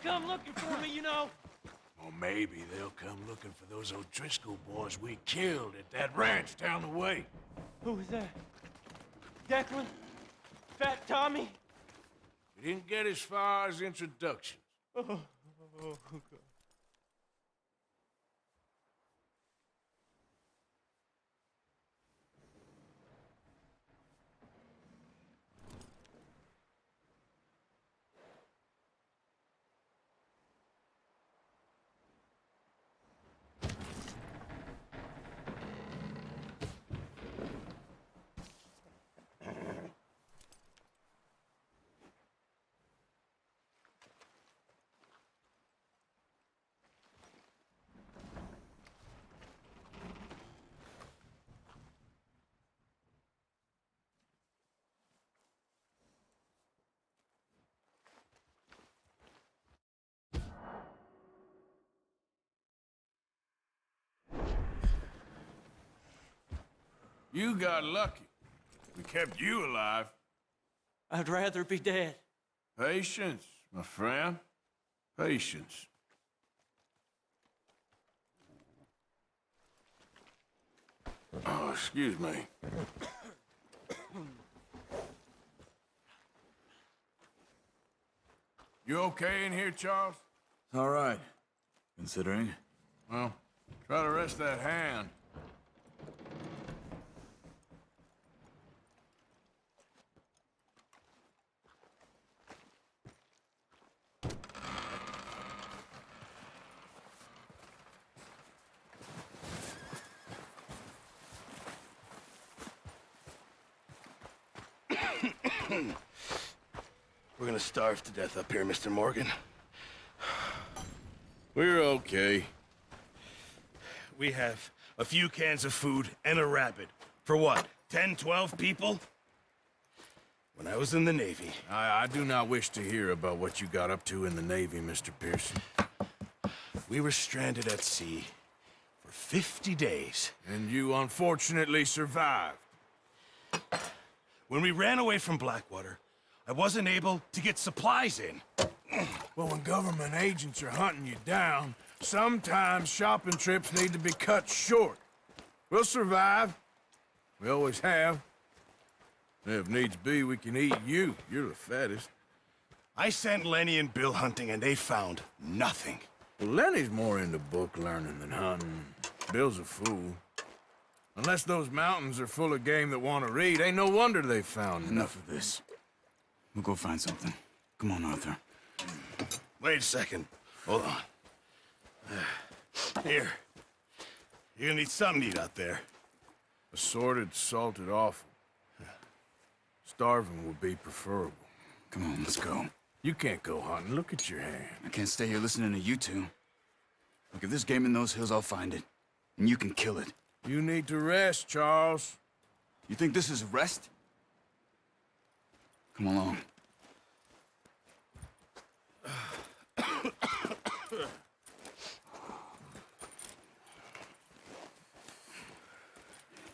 come looking for me, you know. Or maybe they'll come looking for those O'Driscoll boys we killed at that ranch down the way. Who was that? Declan? Fat Tommy? We didn't get as far as introductions. Oh, God. You got lucky. We kept you alive. I'd rather be dead. Patience, my friend. Patience. Oh, excuse me. You okay in here, Charles? All right, considering. Well, try to rest that hand. We're gonna starve to death up here, Mr. Morgan. We're okay. We have a few cans of food and a rabbit. For what, 10, 12 people? When I was in the Navy... I do not wish to hear about what you got up to in the Navy, Mr. Pearson. We were stranded at sea for 50 days. And you unfortunately survived. When we ran away from Blackwater, I wasn't able to get supplies in. Well, when government agents are hunting you down, sometimes shopping trips need to be cut short. We'll survive. We always have. If needs be, we can eat you. You're the fattest. I sent Lenny and Bill hunting, and they found nothing. Well, Lenny's more into book learning than hunting. Bill's a fool. Unless those mountains are full of game that want to read, ain't no wonder they found Enough of this. We'll go find something. Come on, Arthur. Wait a second. Hold on. Here. You're gonna need something to eat out there. Assorted, salted offal. Starving would be preferable. Come on, let's go. You can't go hunting. Look at your hand. I can't stay here listening to you two. Look, if there's game in those hills, I'll find it. And you can kill it. You need to rest, Charles. You think this is rest? Come along.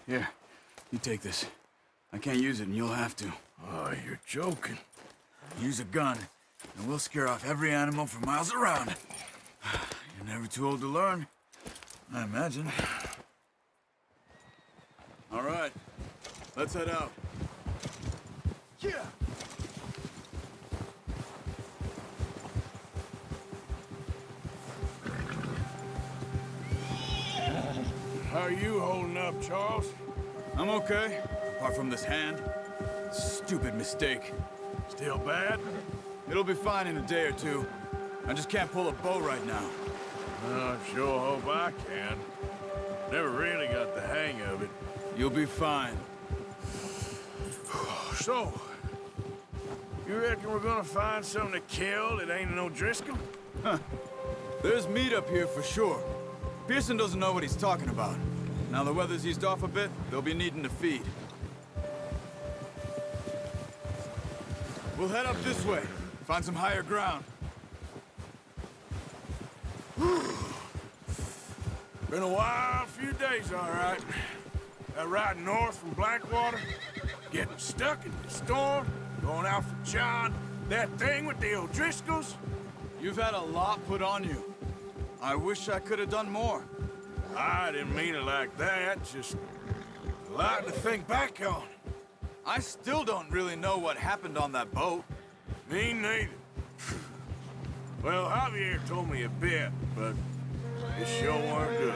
Here, you take this. I can't use it, and you'll have to. Oh, you're joking. Use a gun, and we'll scare off every animal for miles around. You're never too old to learn, I imagine. All right, let's head out. Yeah. How are you holding up, Charles? I'm okay, apart from this hand. Stupid mistake. Still bad? It'll be fine in a day or two. I just can't pull a bow right now. I sure hope I can. Never really got the hang of it. You'll be fine. So, you reckon we're gonna find something to kill that ain't an O'Driscoll? Huh. There's meat up here for sure. Pearson doesn't know what he's talking about. Now the weather's eased off a bit, they'll be needing to feed. We'll head up this way, find some higher ground. Been a wild few days, all right. That ride north from Blackwater, getting stuck in the storm, going out for John, that thing with the O'Driscolls. You've had a lot put on you. I wish I could have done more. I didn't mean it like that, just a lot to think back on. I still don't really know what happened on that boat. Me neither. Well, Javier told me a bit, but it sure weren't good.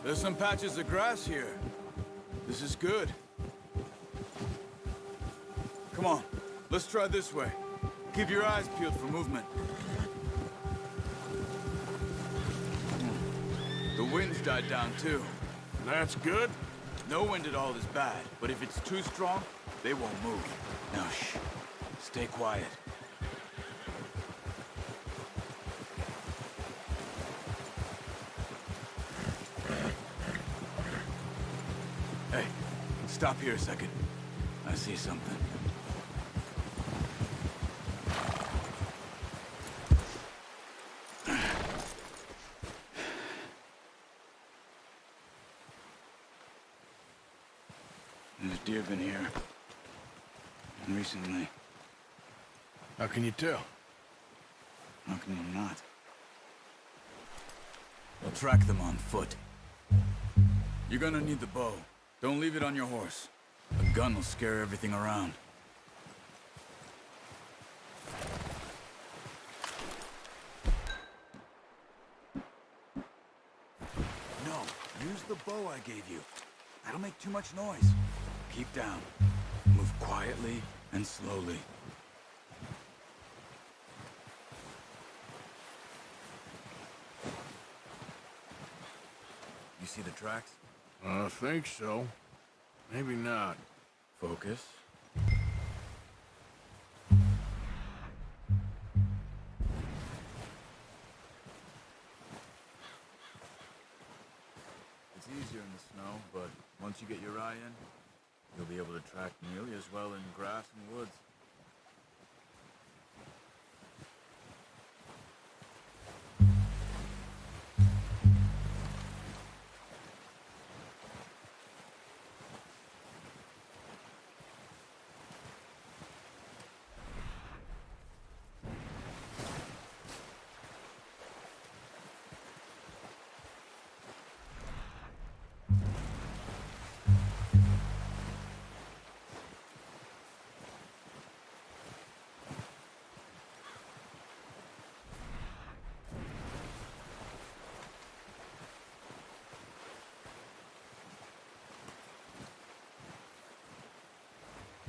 There's some patches of grass here. This is good. Come on, let's try this way. Keep your eyes peeled for movement. The wind's died down too. That's good. No wind at all is bad, but if it's too strong, they won't move. Now shh, stay quiet. Hey, stop here a second. I see something. There's deer been here. And recently. How can you tell? How can you not? We'll track them on foot. You're gonna need the bow. Don't leave it on your horse. A gun will scare everything around. No, use the bow I gave you. That'll make too much noise. Keep down. Move quietly and slowly. You see the tracks? I think so. Maybe not. Focus. It's easier in the snow, but once you get your eye in, you'll be able to track nearly as well in grass and woods.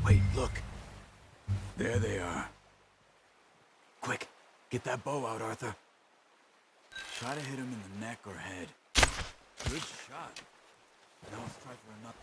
Wait, look. There they are. Quick, get that bow out, Arthur. Try to hit him in the neck or head. Good shot. Now let's try for another.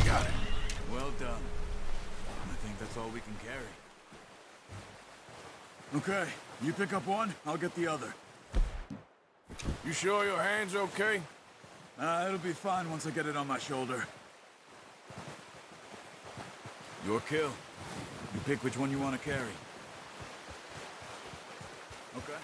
Got it. Well done. I think that's all we can carry. Okay, you pick up one, I'll get the other. You sure your hand's okay? It'll be fine once I get it on my shoulder. Your kill. You pick which one you want to carry. Okay.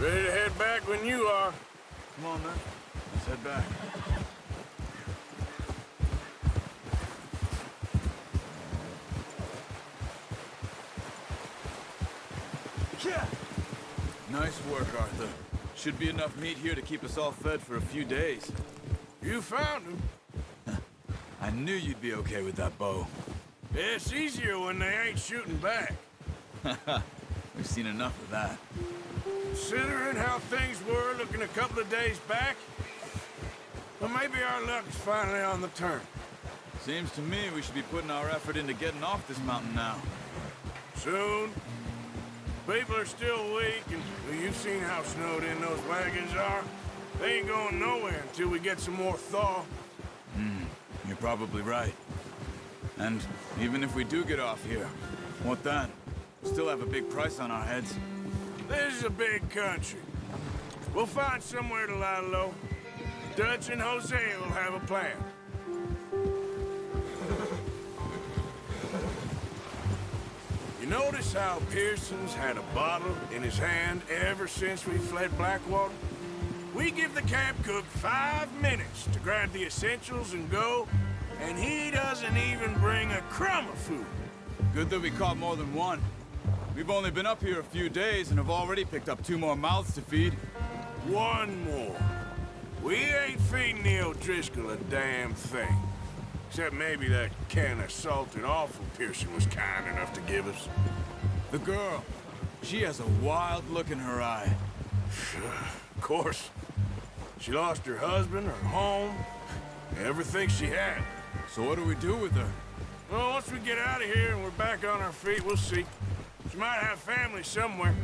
Ready to head back when you are. Come on, then. Let's head back. Yeah. Nice work, Arthur. Should be enough meat here to keep us all fed for a few days. You found him. I knew you'd be okay with that bow. It's easier when they ain't shooting back. We've seen enough of that. Considering how things were looking a couple of days back, well, maybe our luck is finally on the turn. Seems to me we should be putting our effort into getting off this mountain now. Soon. People are still weak, and well, you've seen how snowed in those wagons are. They ain't going nowhere until we get some more thaw. You're probably right. And even if we do get off here, what then? We'll still have a big price on our heads. This is a big country. We'll find somewhere to lie low. Dutch and Hosea will have a plan. You notice how Pearson's had a bottle in his hand ever since we fled Blackwater? We give the camp cook 5 minutes to grab the essentials and go, and he doesn't even bring a crumb of food. Good that we caught more than one. We've only been up here a few days and have already picked up 2 more mouths to feed. One more. We ain't feeding the O'Driscoll a damn thing. Except maybe that can of salted offal Pearson was kind enough to give us. The girl, she has a wild look in her eye. Of course. She lost her husband, her home, everything she had. So what do we do with her? Well, once we get out of here and we're back on our feet, we'll see. She might have family somewhere.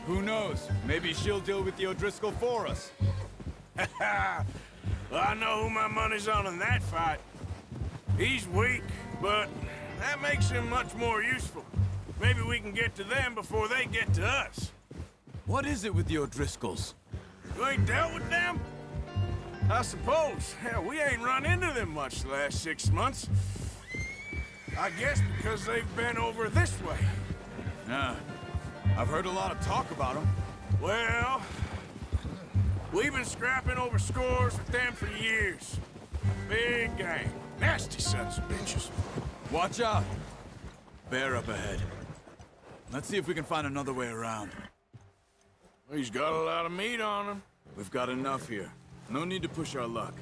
Who knows? Maybe she'll deal with the O'Driscoll for us. Well, I know who my money's on in that fight. He's weak, but that makes him much more useful. Maybe we can get to them before they get to us. What is it with the O'Driscolls? You ain't dealt with them? I suppose. Hell, we ain't run into them much the last 6 months. I guess because they've been over this way. Yeah. I've heard a lot of talk about them. Well, we've been scrapping over scores with them for years. Big gang. Nasty sons of bitches. Watch out. Bear up ahead. Let's see if we can find another way around. He's got a lot of meat on him. We've got enough here. No need to push our luck.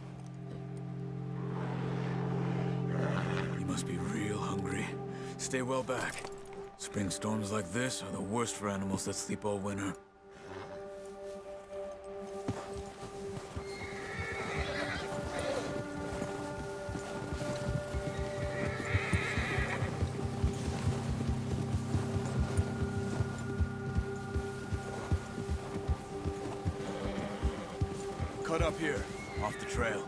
You must be real hungry. Stay well back. Spring storms like this are the worst for animals that sleep all winter. Cut up here, off the trail.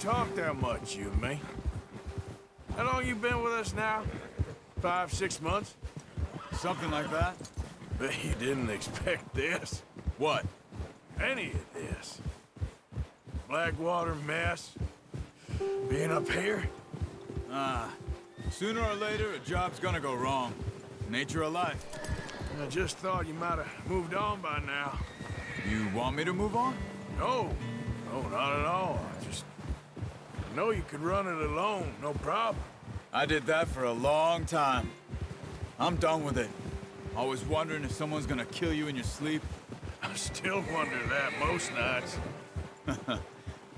talk that much, you and me. How long you been with us now? 5, 6 months? Something like that? Bet you didn't expect this. What? Any of this. Blackwater mess. Being up here? Sooner or later, a job's gonna go wrong. Nature of life. I just thought you might have moved on by now. You want me to move on? No. No, not at all. I know you could run it alone, no problem. I did that for a long time. I'm done with it. Always wondering if someone's gonna kill you in your sleep. I still wonder that most nights.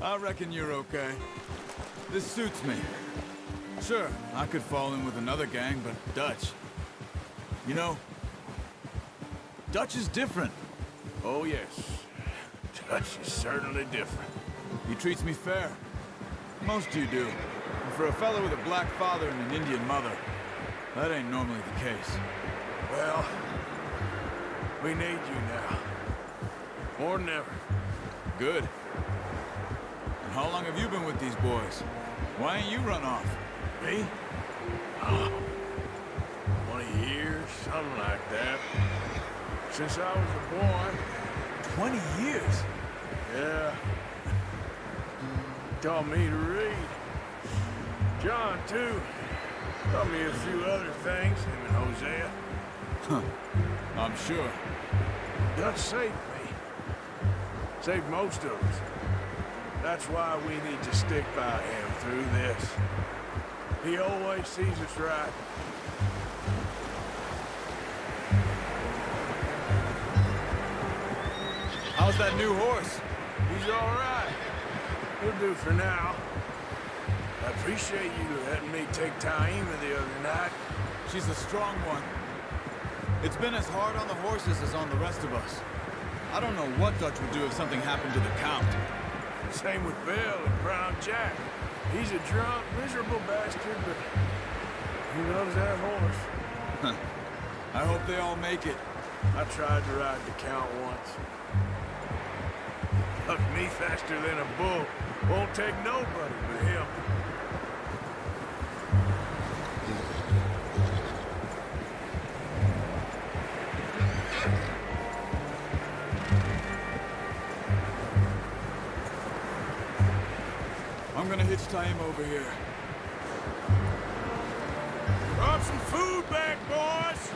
I reckon you're okay. This suits me. Sure, I could fall in with another gang, but Dutch... You know, Dutch is different. Oh, yes. Dutch is certainly different. He treats me fair. Most of you do. And for a fellow with a black father and an Indian mother, that ain't normally the case. Well, we need you now. More than ever. Good. And how long have you been with these boys? Why ain't you run off? Me? Oh, 20 years, something like that. Since I was a boy. 20 years? Yeah. Taught me to read. John, too. Taught me a few other things, him and Hosea. Huh. I'm sure. Dutch saved me. Saved most of us. That's why we need to stick by him through this. He always sees us right. How's that new horse? He's all right. He'll do for now. I appreciate you letting me take 𝗕𝗓𝘄𝗆 the other night. She's a strong one. It's been as hard on the horses as on the rest of us. I don't know what Dutch would do if something happened to the Count. Same with Bill and Brown Jack. He's a drunk, miserable bastard, but he loves that horse. I hope they all make it. I tried to ride the Count once. Hucked me faster than a bull. Won't take nobody but him. I'm gonna hitch 𝗕𝗓𝘄𝗆 over here. Drop some food back, boys!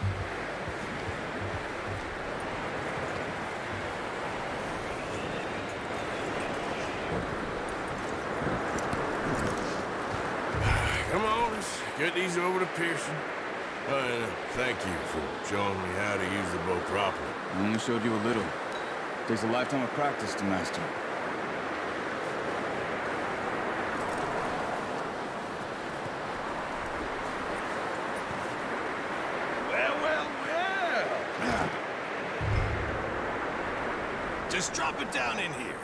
Come on, let's get these over to Pearson. Thank you for showing me how to use the bow properly. I only showed you a little. Takes a lifetime of practice to master. Well. Just drop it down in here.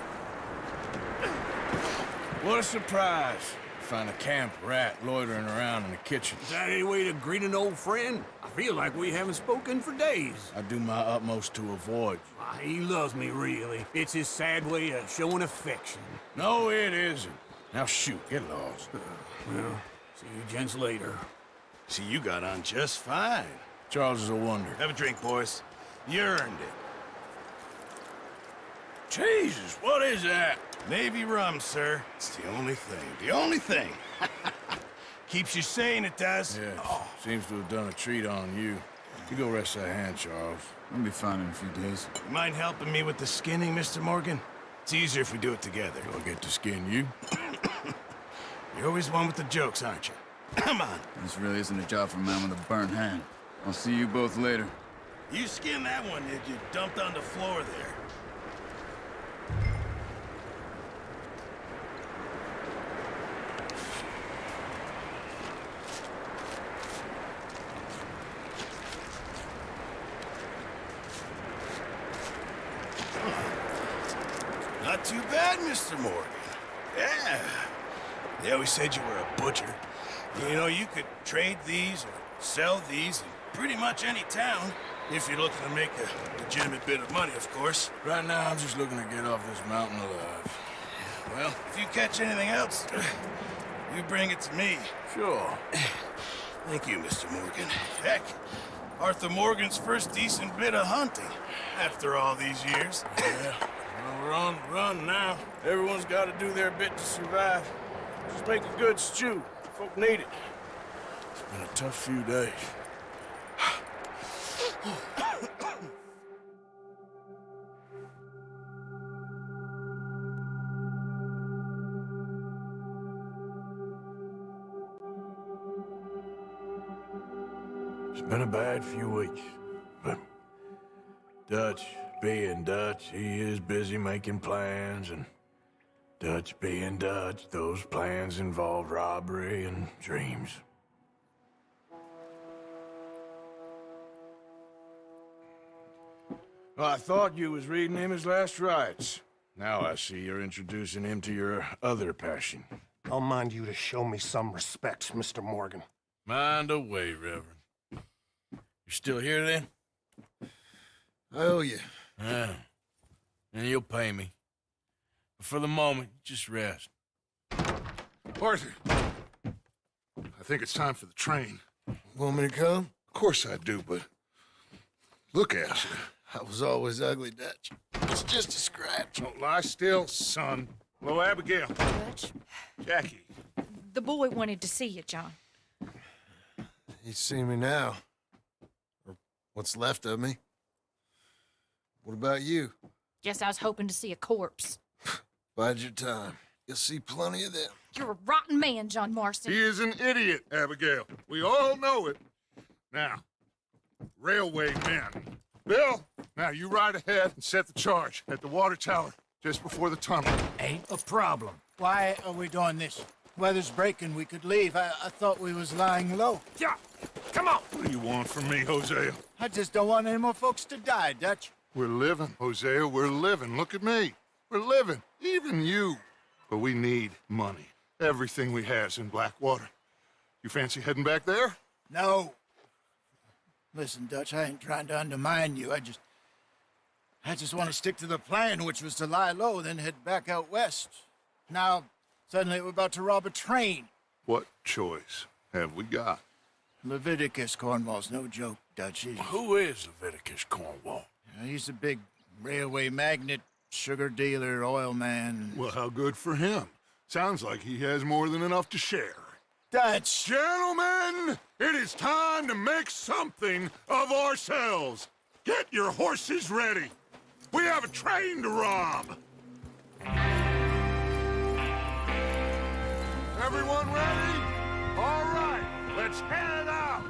What a surprise. Find a camp rat loitering around in the kitchen. Is that any way to greet an old friend? I feel like we haven't spoken for days. I do my utmost to avoid. He loves me, really. It's his sad way of showing affection. No, it isn't. Now shoot, get lost. Well, see you gents later. See, you got on just fine. Charles is a wonder. Have a drink, boys. You earned it. Jesus, what is that? Navy rum, sir. It's the only thing. The only thing. Keeps you sane, it does. Yes, seems to have done a treat on you. You go rest that hand, Charles. I'll be fine in a few days. You mind helping me with the skinning, Mr. Morgan? It's easier if we do it together. Do I get to skin you? You're always one with the jokes, aren't you? Come on. This really isn't a job for a man with a burnt hand. I'll see you both later. You skinned that one that you dumped on the floor there. Not too bad, Mr. Morgan. Yeah. They always said you were a butcher. You know, you could trade these or sell these in pretty much any town, if you're looking to make a legitimate bit of money, of course. Right now, I'm just looking to get off this mountain alive. Well, if you catch anything else, you bring it to me. Sure. Thank you, Mr. Morgan. Heck, Arthur Morgan's first decent bit of hunting after all these years. Yeah, well, we're on the run now. Everyone's got to do their bit to survive. Just make a good stew. Folk need it. It's been a tough few days. It's been a bad few weeks, but Dutch being Dutch, he is busy making plans, and Dutch being Dutch, those plans involve robbery and dreams. Well, I thought you was reading him his last rites. Now I see you're introducing him to your other passion. I'll mind you to show me some respect, Mr. Morgan. Mind away, Reverend. You still here, then? I owe you. Yeah. And you'll pay me. But for the moment, just rest. Arthur, I think it's time for the train. Want me to come? Of course I do, but look at you. I was always ugly, Dutch. It's just a scratch. Don't lie still, son. Hello, Abigail. Dutch, Jackie. the boy wanted to see you, John. You see me now. Or what's left of me. What about you? Guess I was hoping to see a corpse. Bide your time. You'll see plenty of them. You're a rotten man, John Marston. He is an idiot, Abigail. We all know it. Now, railway men. Bill, now you ride ahead and set the charge at the water tower just before the tunnel. Ain't a problem. Why are we doing this? Weather's breaking, we could leave. I thought we was lying low. Yeah, come on. What do you want from me, Hosea? I just don't want any more folks to die, Dutch. We're living, Hosea, we're living. Look at me. We're living, even you. But we need money. Everything we has in Blackwater. You fancy heading back there? No. Listen, Dutch, I ain't trying to undermine you. I just want to stick to the plan, which was to lie low, then head back out west. Now, suddenly we're about to rob a train. What choice have we got? Leviticus Cornwall's no joke, Dutch. Who is Leviticus Cornwall? He's a big railway magnate, sugar dealer, oil man. Well, how good for him. Sounds like he has more than enough to share. Dutch! Gentlemen, it is time to make something of ourselves. Get your horses ready. We have a train to rob. Everyone ready? All right, let's head out.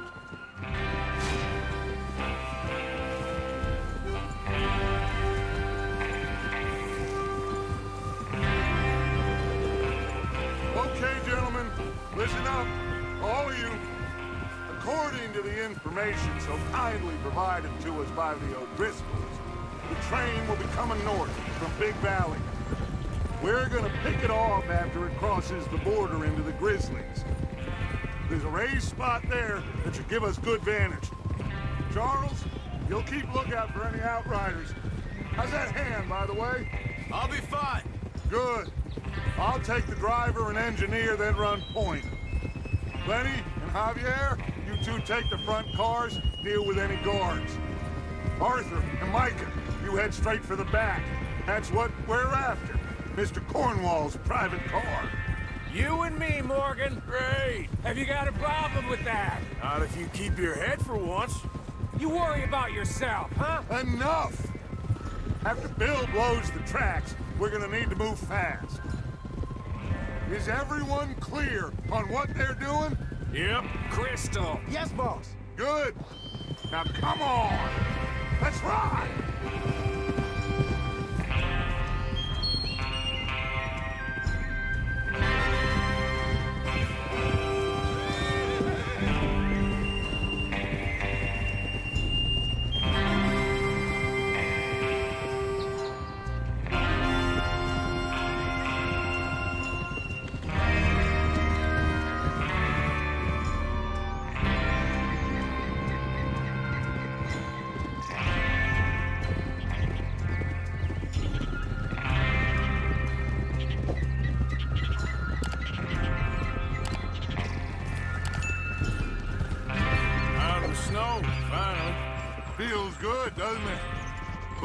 Okay, gentlemen, listen up, all of you. According to the information so kindly provided to us by the O'Driscolls, the train will be coming north from Big Valley. We're gonna pick it off after it crosses the border into the Grizzlies. There's a raised spot there that should give us good vantage. Charles, you'll keep lookout for any outriders. How's that hand, by the way? I'll be fine. Good. I'll take the driver and engineer, then run point. Lenny and Javier, you two take the front cars, deal with any guards. Arthur and Micah, you head straight for the back. That's what we're after. Mr. Cornwall's private car. You and me, Morgan. Great. Have you got a problem with that? Not if you keep your head for once. You worry about yourself, huh? Enough! After Bill blows the tracks, we're gonna need to move fast. Is everyone clear on what they're doing? Yep. Crystal. Yes, boss. Good. Now come on! Let's ride!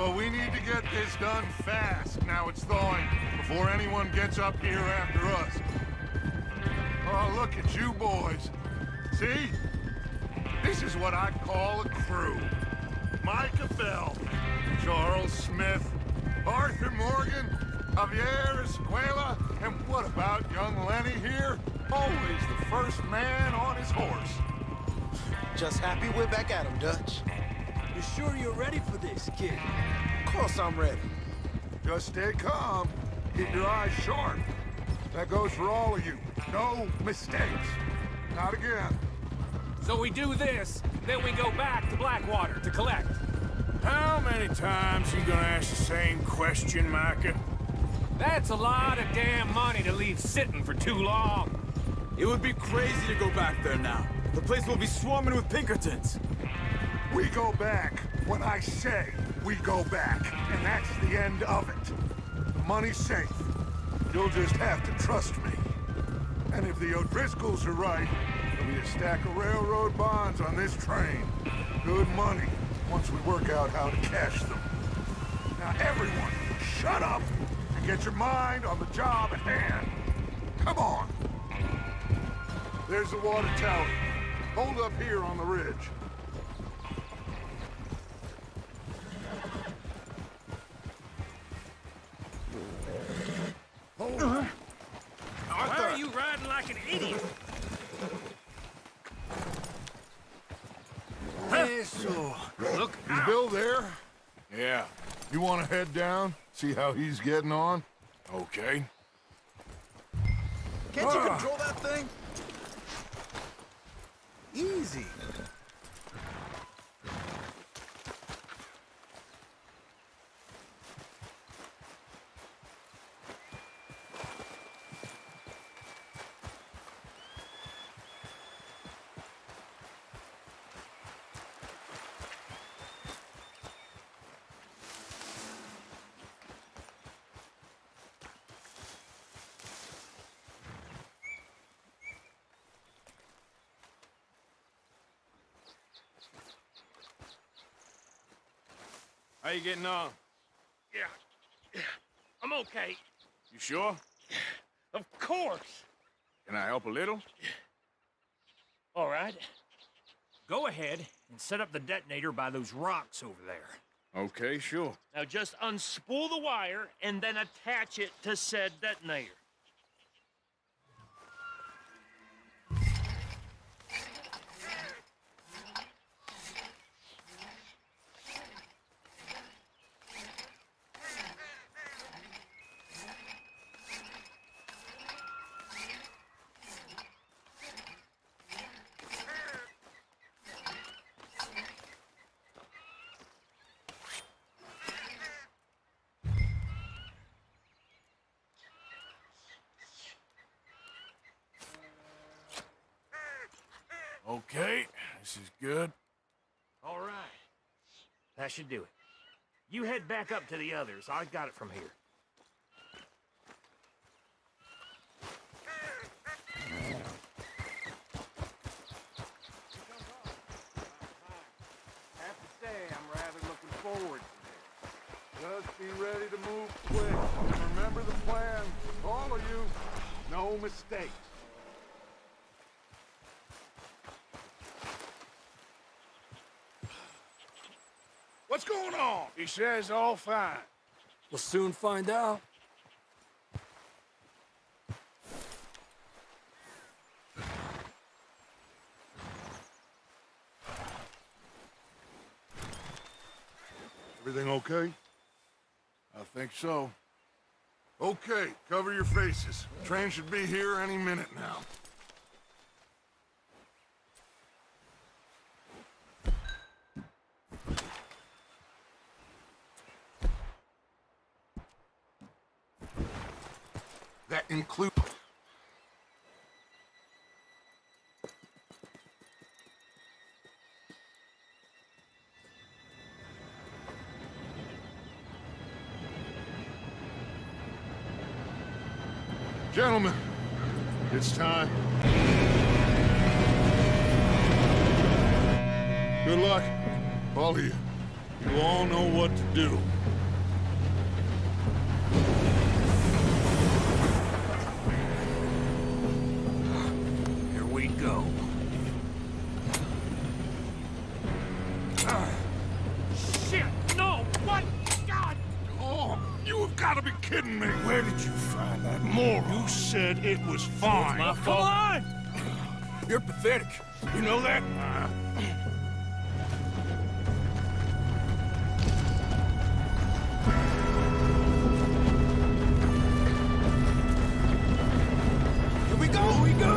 So we need to get this done fast. Now it's thawing, before anyone gets up here after us. Oh, look at you boys. See? This is what I call a crew. 𝗕𝘂𝗍𝗆, Charles Smith, Arthur Morgan, 𝗕𝗵𝘃𝗍𝗆, and what about young Lenny here? Always the first man on his horse. Just happy we're back at him, Dutch. You sure you're ready for this, kid? Of course I'm ready. Just stay calm. Keep your eyes sharp. That goes for all of you. No mistakes. Not again. So we do this, then we go back to Blackwater to collect. How many times you gonna ask the same question, Micah? That's a lot of damn money to leave sitting for too long. It would be crazy to go back there now. The place will be swarming with Pinkertons. We go back when I say we go back, and that's the end of it. The money's safe. You'll just have to trust me. And if the O'Driscolls are right, there'll be a stack of railroad bonds on this train. Good money, once we work out how to cash them. Now everyone, shut up and get your mind on the job at hand. Come on. There's the water tower. Hold up here on the ridge. Why are you riding like an idiot? Eso. Look, is Bill there? Yeah. You want to head down? See how he's getting on? Okay. Can't you control that thing? Easy. How you getting on? Yeah, I'm okay. You sure? Of course. Can I help a little? All right. Go ahead and set up the detonator by those rocks over there. Okay, sure. Now just unspool the wire and then attach it to said detonator. Okay, this is good. All right. That should do it. You head back up to the others. I got it from here. Have to say, I'm rather looking forward to this. Just be ready to move quick. And remember the plan. All of you, no mistakes. What's going on? He says all fine. We'll soon find out. Everything okay? I think so. Okay, cover your faces. Train should be here any minute now. That includes... Gentlemen, it's time. Good luck, all of you. You all know what to do. Here we go. Shit! No! What? God! Oh, you have got to be kidding me. Where did you find that moron? You said it was fine. My fault. Come on! You're pathetic. You know that? Here we go! Here we go!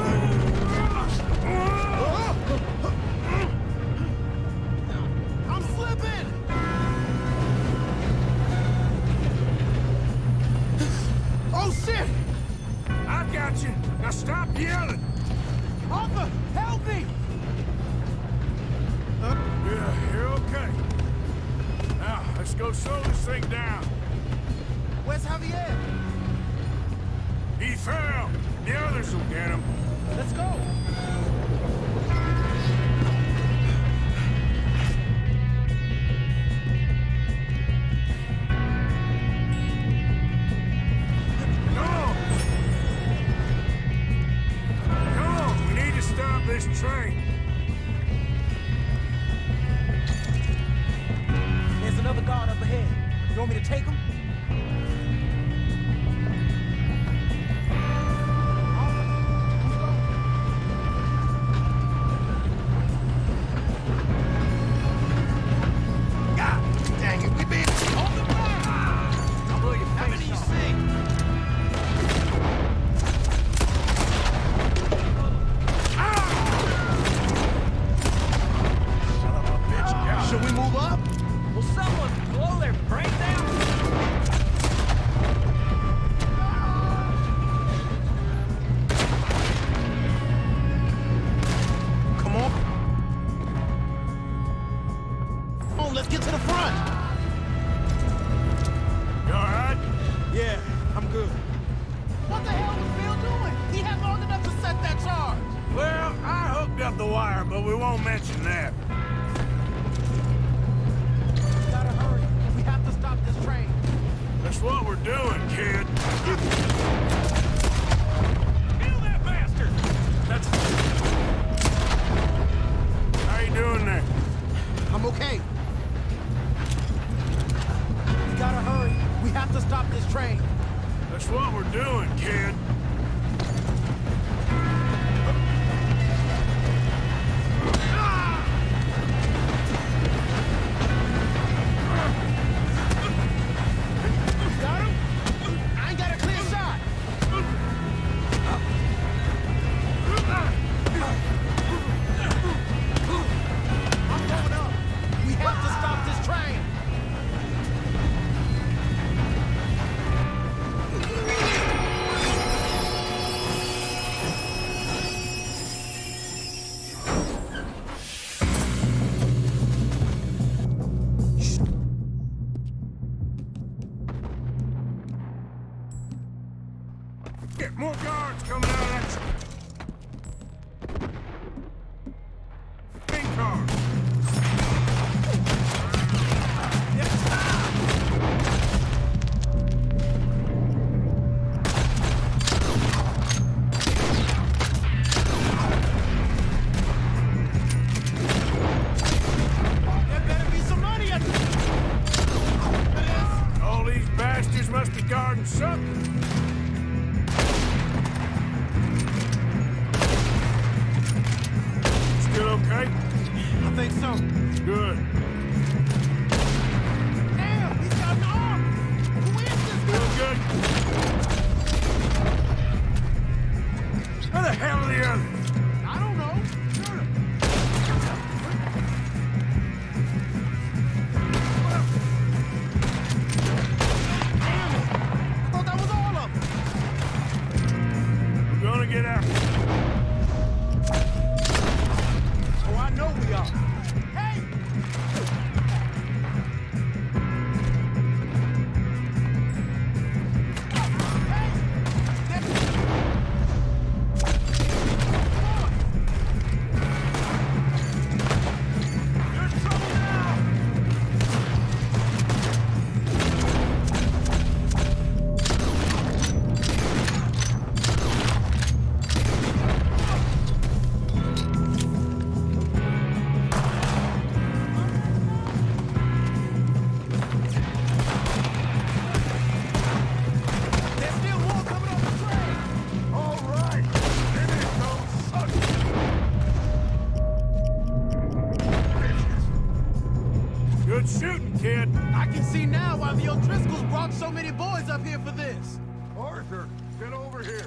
I'm slipping! Oh, shit! I got you. Now stop yelling. Arthur, help me! Yeah, you're okay. Now, let's go slow this thing down. Where's Javier? He fell. The others will get him. Let's go! Come on, we need to stop this train. There's another guard up ahead. You want me to take him? God dang it, we beat On the ground! I'll blow your face off. Should we move up? Will someone blow their brains out? Come on. Come on, let's get to the front. You all right? Yeah, I'm good. What the hell was Bill doing? He had long enough to set that charge. Well, I hooked up the wire, but we won't mention that. We gotta hurry. We have to stop this train. That's what we're doing, kid. Kill that bastard! That's... How you doing there? I'm okay. We gotta hurry. We have to stop this train. That's what we're doing, kid. Got him? I ain't got a clear shot. I'm going up. We have to stop this train. Get more guards coming out of that train car. There better be some money at this. All these bastards must be guarding something. Still okay? I think so. Good. Damn, he's got an arm. Who is this Still guy? good. Where the hell are the others? I don't know. Damn it. I thought that was all of them. We're gonna get out. Oh, I know we are. Hey! now why the O'Driscolls brought so many boys up here for this. Arthur, get over here.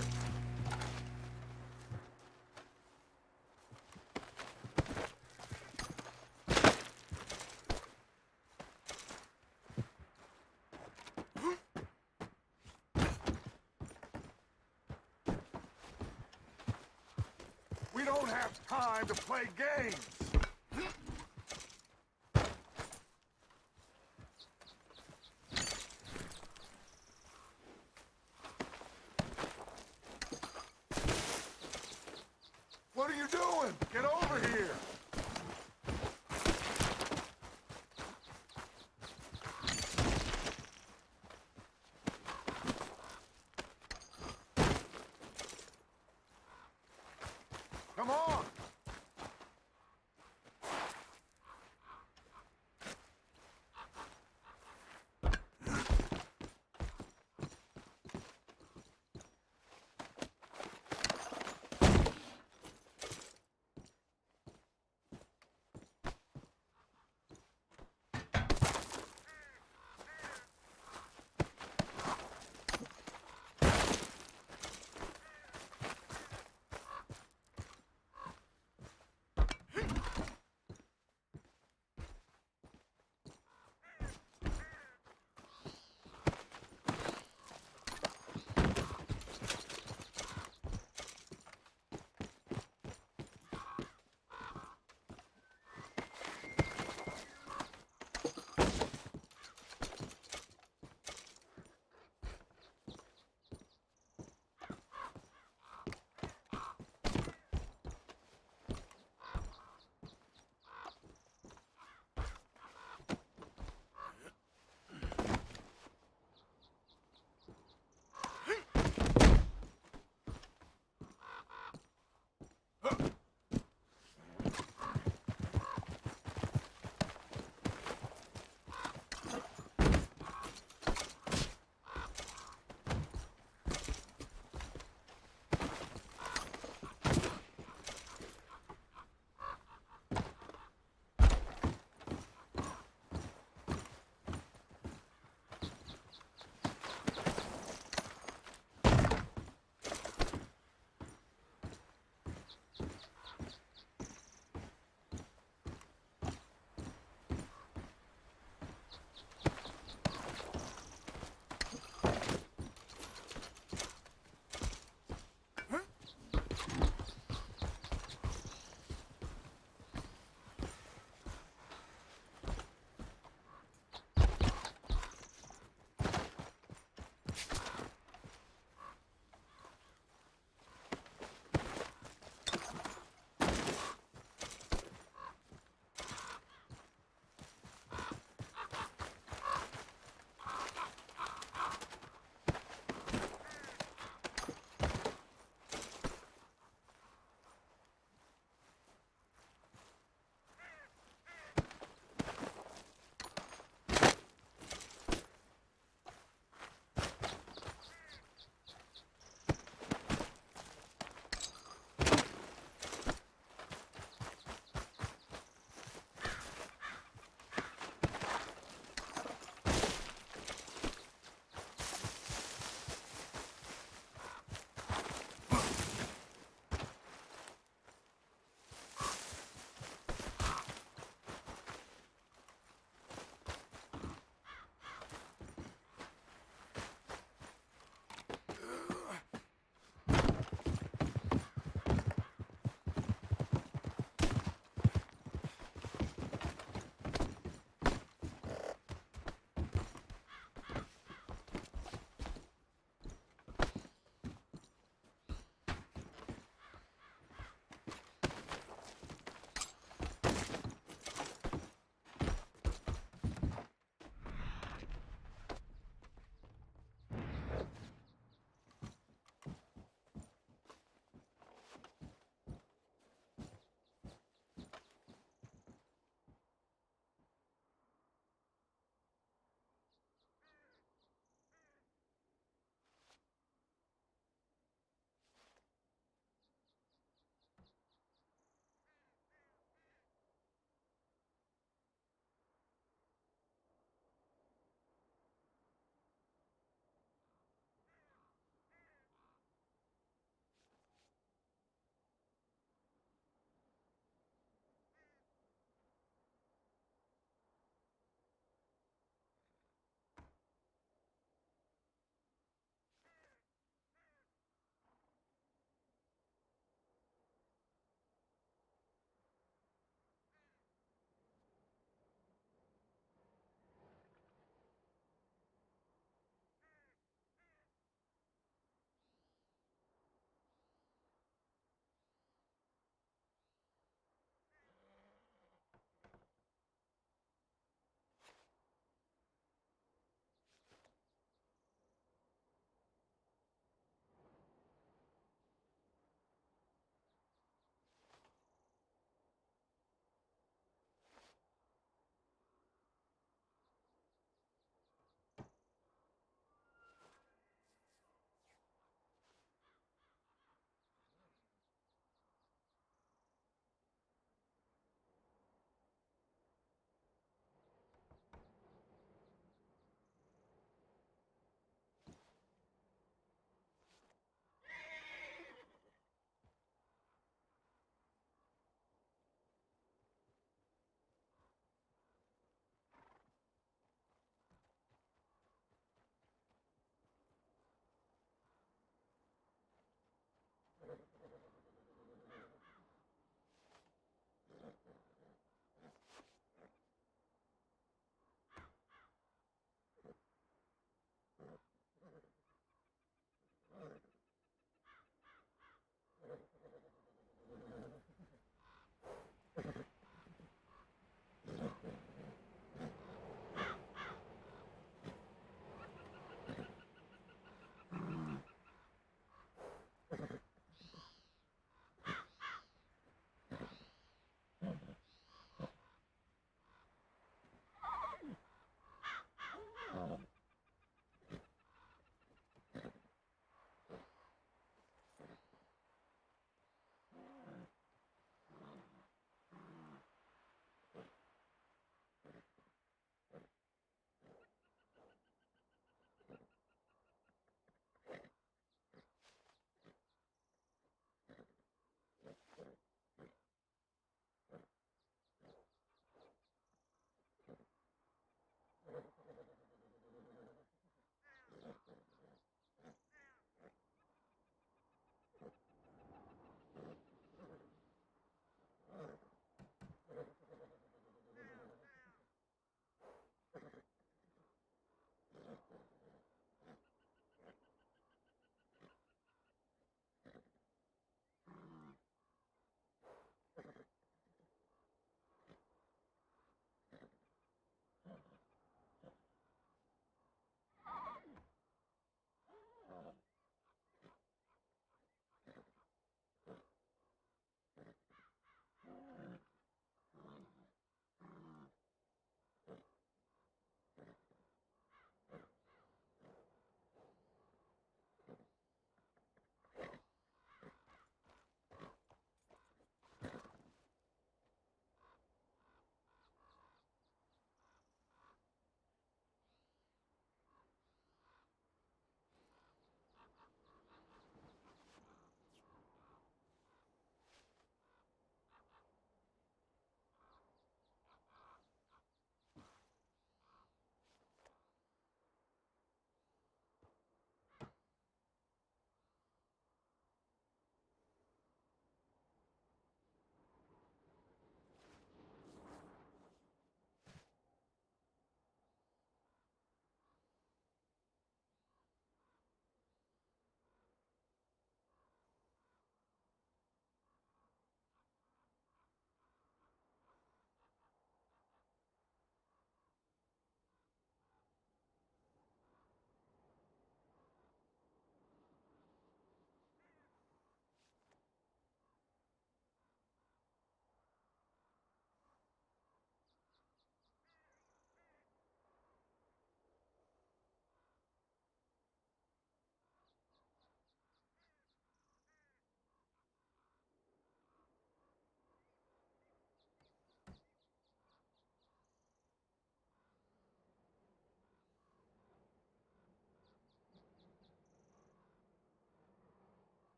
We don't have time to play games. What are you doing? Get over here! Come on!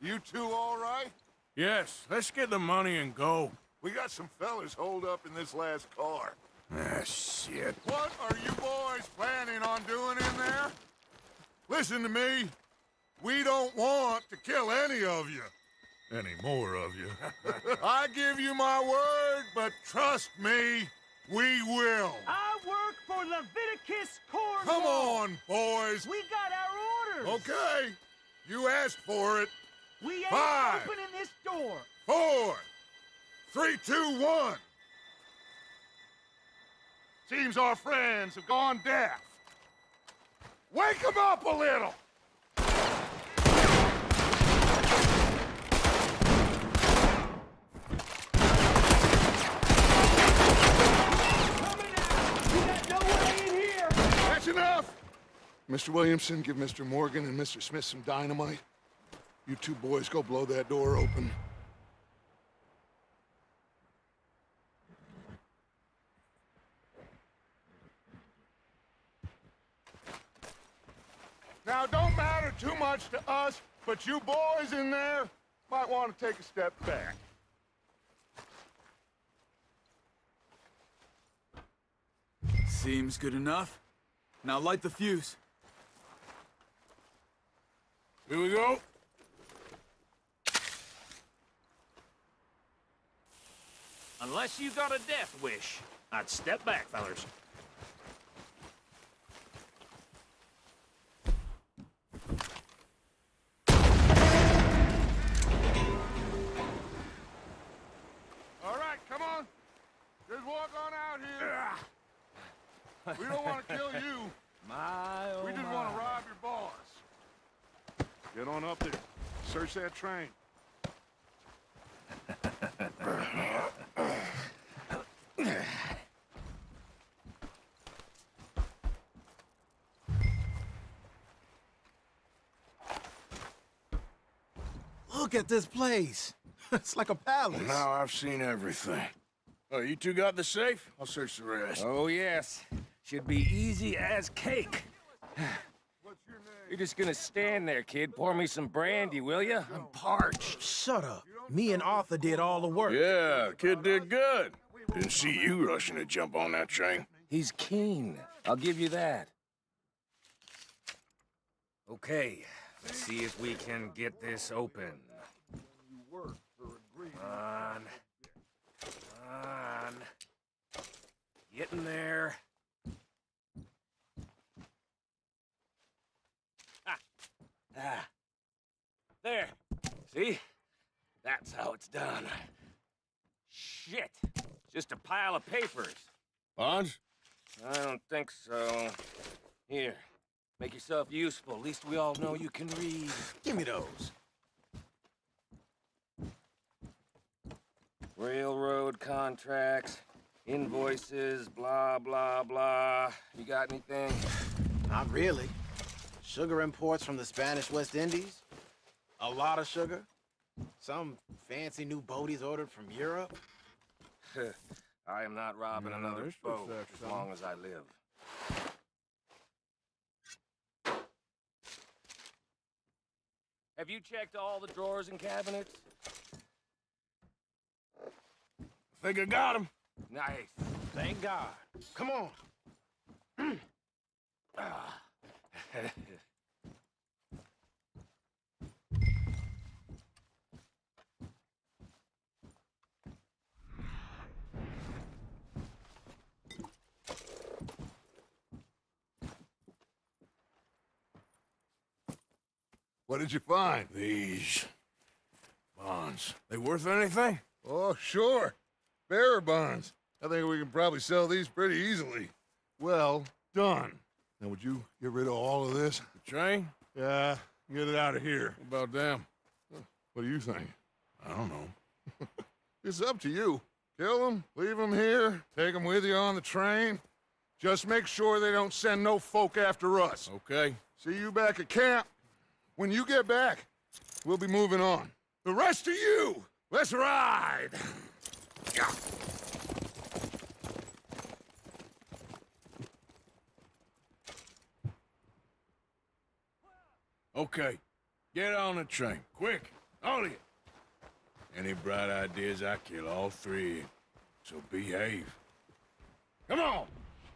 You two all right? Yes, let's get the money and go. We got some fellas holed up in this last car. Ah, shit. What are you boys planning on doing in there? Listen to me. We don't want to kill any of you. Any more of you. I give you my word, but trust me, we will. I work for 𝗕𝗵𝘄𝗆𝘆 𝗕𝘂𝗆𝗆𝗏. Come on, boys. We got our orders. Okay. You asked for it. We ain't 5, opening this door. 4, 3, 2, 1. Seems our friends have gone deaf. Wake them up a little. That's enough! Mr. Williamson, give Mr. Morgan and Mr. Smith some dynamite. You two boys go blow that door open. Now, don't matter too much to us, but you boys in there might want to take a step back. Seems good enough. Now light the fuse. Here we go. Unless you got a death wish, I'd step back, fellers. All right, come on. Just walk on out here. We don't want to kill you. We just want to rob your boss. Get on up there. Search that train. Look at this place. It's like a palace. Now I've seen everything. Oh, you two got the safe? I'll search the rest. Oh, yes. Should be easy as cake. What's your name? You're just gonna stand there, kid. Pour me some brandy, will you? I'm parched. Shut up. Me and Arthur did all the work. Yeah, the kid did good. Didn't see you rushing to jump on that train. He's keen. I'll give you that. Okay, let's see if we can get this open. Come on. Come on. Get in there. Ah. There. See? That's how it's done. Shit. Just a pile of papers. Bonds? I don't think so. Here. Make yourself useful. At least we all know you can read. Give me those. Railroad contracts, invoices, blah, blah, blah. You got anything? Not really. Sugar imports from the Spanish West Indies. A lot of sugar. Some fancy new boat he's ordered from Europe. I am not robbing another there's boat some as long as I live. Have you checked all the drawers and cabinets? I think I got him. Nice. Thank God. Come on. What did you find? These bonds. They worth anything? Oh, sure. Bearer bonds. I think we can probably sell these pretty easily. Well done. Now, would you get rid of all of this? The train? Yeah, get it out of here. What about them? What do you think? I don't know. It's up to you. Kill them, leave them here, take them with you on the train. Just make sure they don't send no folk after us. Okay. See you back at camp. When you get back, we'll be moving on. The rest of you, let's ride! Yeah. Okay. Get on the train. Quick. All of you. Any bright ideas, I kill all three. So behave. Come on,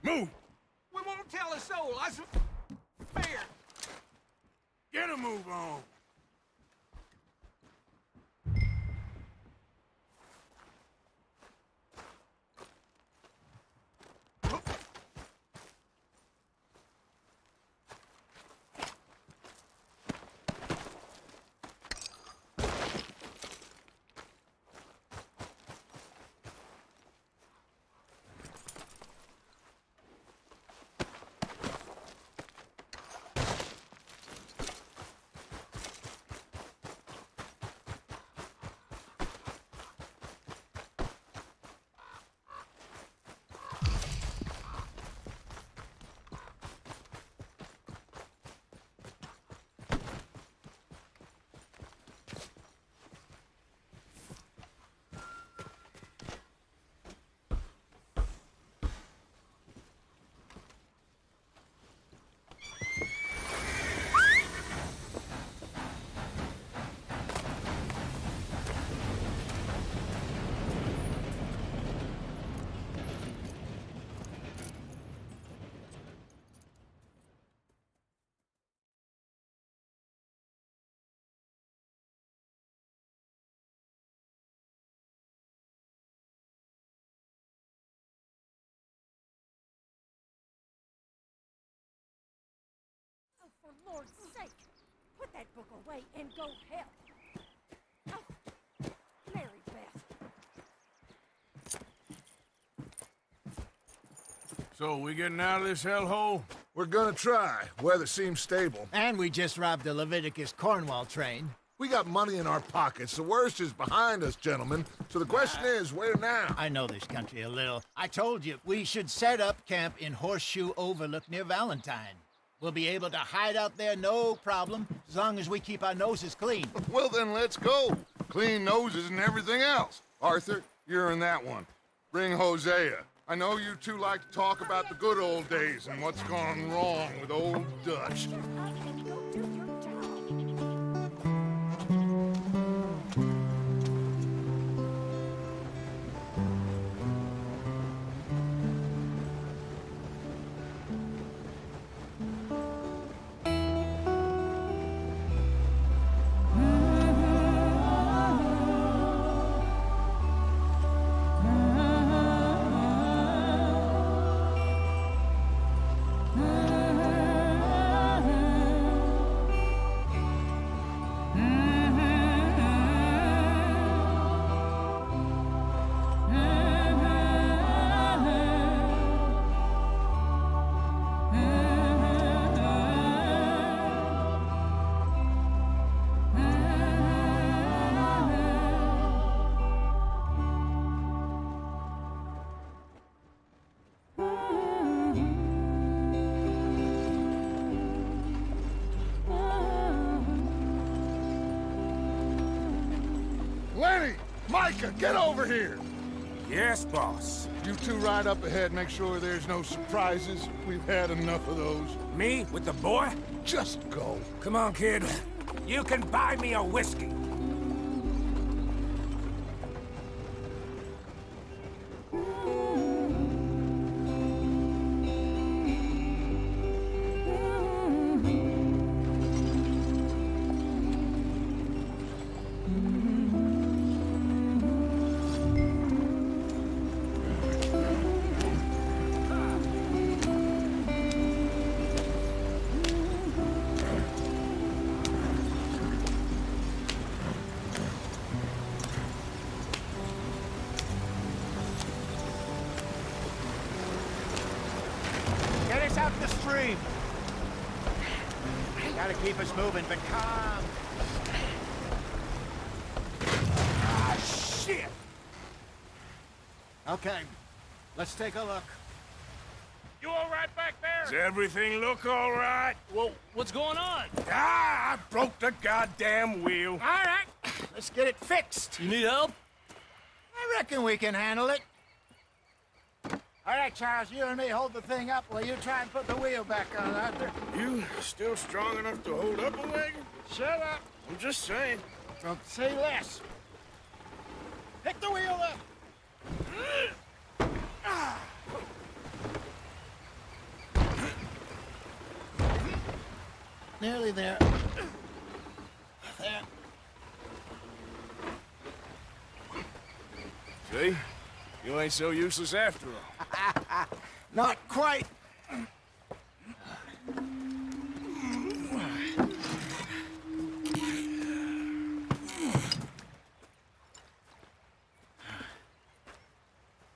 move! We won't tell a soul, I swear. Get a move on! For Lord's sake, put that book away and go help. Oh, Mary Beth. So, we getting out of this hellhole? We're gonna try. Weather seems stable. And we just robbed the 𝗕𝘂𝗃𝗄𝗏 train. We got money in our pockets. The worst is behind us, gentlemen. So the question is, where now? I know this country a little. I told you, we should set up camp in Horseshoe Overlook near Valentine. We'll be able to hide out there, no problem, as long as we keep our noses clean. Well, then let's go. Clean noses and everything else. Arthur, you're in that one. Bring Hosea. I know you two like to talk about the good old days and what's gone wrong with old Dutch. Lenny! Micah, get over here! Yes, boss. You two ride up ahead, make sure there's no surprises. We've had enough of those. Me with the boy? Just go. Come on, kid. You can buy me a whiskey. Get us out the stream. Gotta keep us moving, but calm. Ah, shit! Okay, let's take a look. You all right back there? Does everything look all right? Well, what's going on? Ah, I broke the goddamn wheel. All right, let's get it fixed. You need help? I reckon we can handle it. All right, Charles, you and me hold the thing up while you try and put the wheel back on, Arthur. You still strong enough to hold up a wagon? Shut up. I'm just saying. Don't say less. Pick the wheel up. Nearly there. There. See? You ain't so useless after all. Not quite.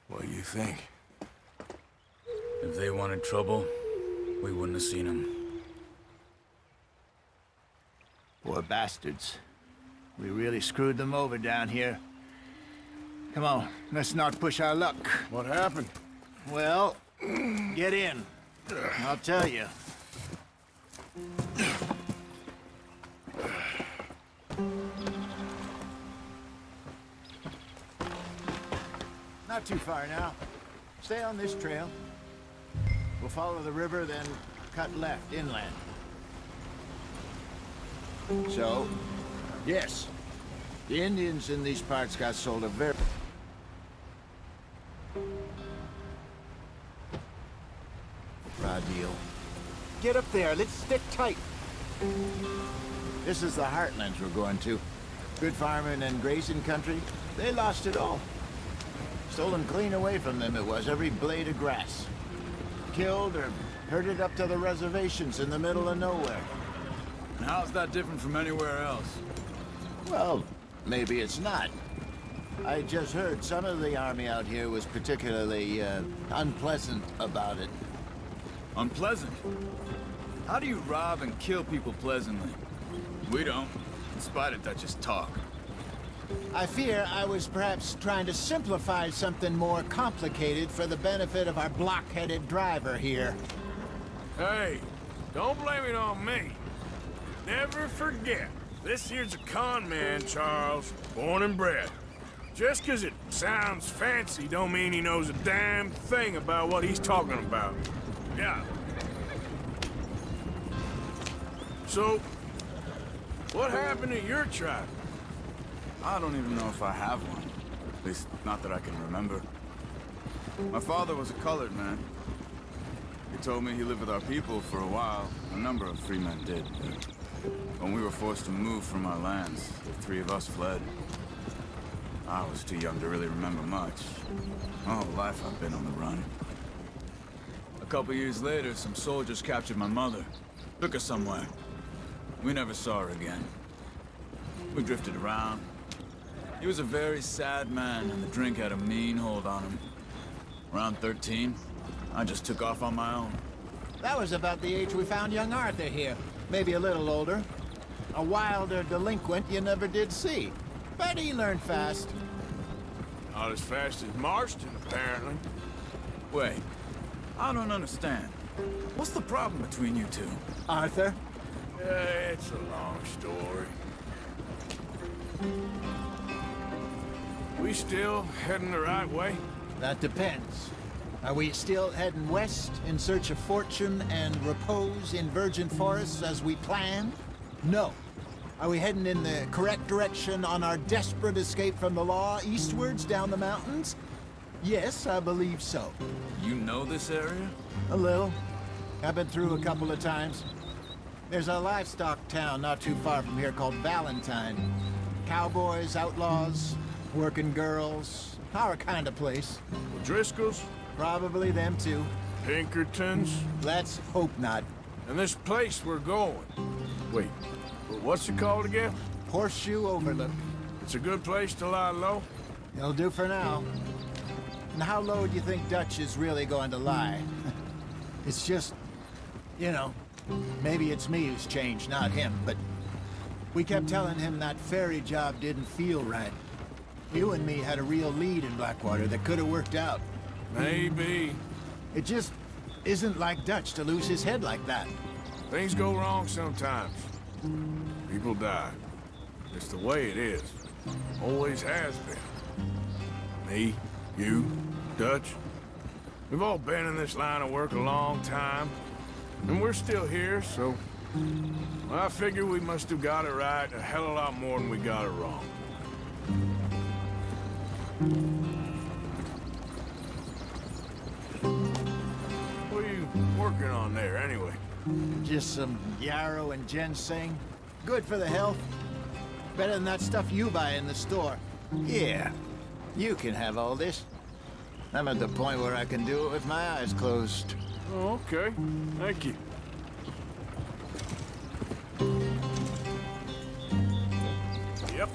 What do you think? If they wanted trouble, we wouldn't have seen them. Poor bastards. We really screwed them over down here. Come on, let's not push our luck. What happened? Well, get in. I'll tell you. Not too far now. Stay on this trail. We'll follow the river, then cut left inland. So, yes, the Indians in these parts got sold a very... raw deal. Get up there, let's stick tight. This is the heartlands we're going to. Good farming and grazing country. They lost it all. Stolen clean away from them it was, every blade of grass. Killed or herded up to the reservations in the middle of nowhere. And how's that different from anywhere else? Well, maybe it's not. I just heard some of the army out here was particularly, unpleasant about it. Unpleasant? How do you rob and kill people pleasantly? We don't, in spite of Dutch's talk. I fear I was perhaps trying to simplify something more complicated for the benefit of our block-headed driver here. Hey, don't blame it on me. Never forget, this here's a con man, Charles, born and bred. Just 'cause it sounds fancy don't mean he knows a damn thing about what he's talking about. Yeah. So, what happened to your tribe? I don't even know if I have one. At least, not that I can remember. My father was a colored man. He told me he lived with our people for a while. A number of free men did. When we were forced to move from our lands, the three of us fled. I was too young to really remember much. My whole life I've been on the run. A couple years later, some soldiers captured my mother. Took her somewhere. We never saw her again. We drifted around. He was a very sad man, and the drink had a mean hold on him. Around 13, I just took off on my own. That was about the age we found young Arthur here. Maybe a little older. A wilder delinquent you never did see. But he learned fast. Not as fast as Marston, apparently. Wait, I don't understand. What's the problem between you two? Arthur? It's a long story. We still heading the right way? That depends. Are we still heading west in search of fortune and repose in virgin forests as we planned? No. Are we heading in the correct direction on our desperate escape from the law eastwards down the mountains? Yes, I believe so. You know this area? A little. I've been through a couple of times. There's a livestock town not too far from here called Valentine. Cowboys, outlaws, working girls, our kind of place. Driscoll's? Probably them too. Pinkertons? Let's hope not. And this place we're going. Wait, what's it called again? Horseshoe Overlook. It's a good place to lie low? It'll do for now. And how low do you think Dutch is really going to lie? It's just, you know, maybe it's me who's changed, not him, but we kept telling him that ferry job didn't feel right. You and me had a real lead in Blackwater that could have worked out. Maybe. It just isn't like Dutch to lose his head like that. Things go wrong sometimes. People die. It's the way it is. Always has been. Me, you, Dutch. We've all been in this line of work a long time. And we're still here, so Well, I figure we must have got it right a hell of a lot more than we got it wrong. What are you working on there, anyway? Just some yarrow and ginseng. Good for the health. Better than that stuff you buy in the store. Yeah, you can have all this. I'm at the point where I can do it with my eyes closed. Oh, okay. Thank you. Yep.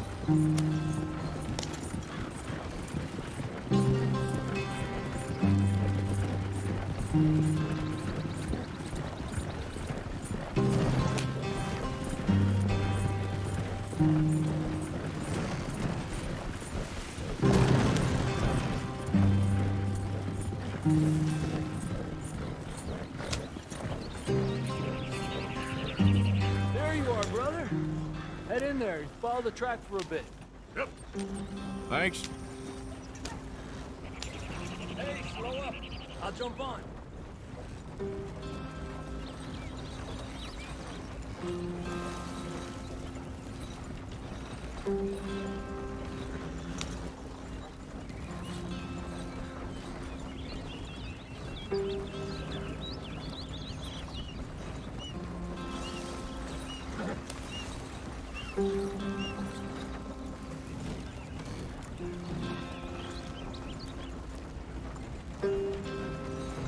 There you are, brother. Head in there and follow the track for a bit. Yep. Thanks. Hey, slow up. I'll jump on.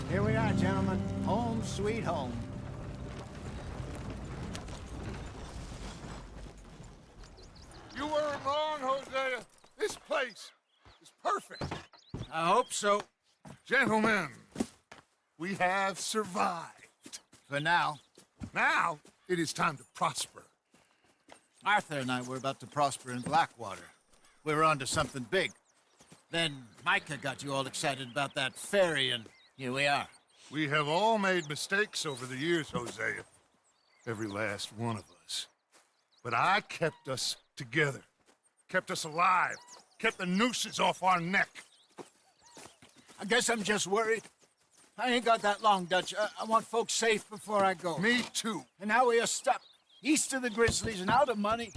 Here we are, gentlemen. Home sweet home. You weren't wrong, Hosea. This place is perfect. I hope so. Gentlemen, we have survived. For now. Now, it is time to prosper. Arthur and I were about to prosper in Blackwater. We were onto something big. Then Micah got you all excited about that ferry, and here we are. We have all made mistakes over the years, Hosea. Every last one of us. But I kept us together. Kept us alive. Kept the nooses off our neck. I guess I'm just worried. I ain't got that long, Dutch. I want folks safe before I go. Me too. And now we are stuck east of the Grizzlies and out of money.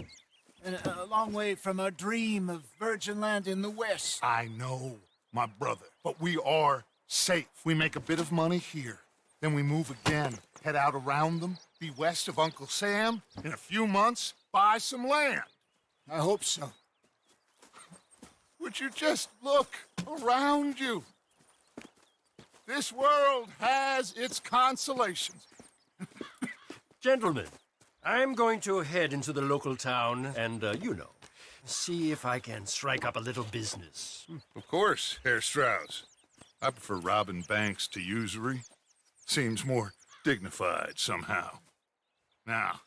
And a long way from our dream of virgin land in the west. I know, my brother. But we are safe. We make a bit of money here. Then we move again. Head out around them. Be west of Uncle Sam. In a few months, buy some land. I hope so. Would you just look around you? This world has its consolations. Gentlemen, I'm going to head into the local town and, see if I can strike up a little business. Of course, Herr Strauss. I prefer robbing banks to usury. Seems more dignified somehow. Now,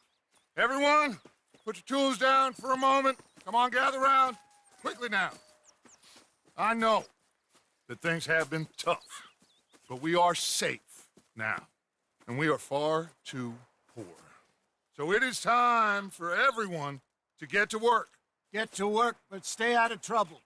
everyone, put your tools down for a moment. Come on, gather round. Quickly now. I know that things have been tough, but we are safe now, and we are far too poor. So it is time for everyone to get to work. Get to work, but stay out of trouble.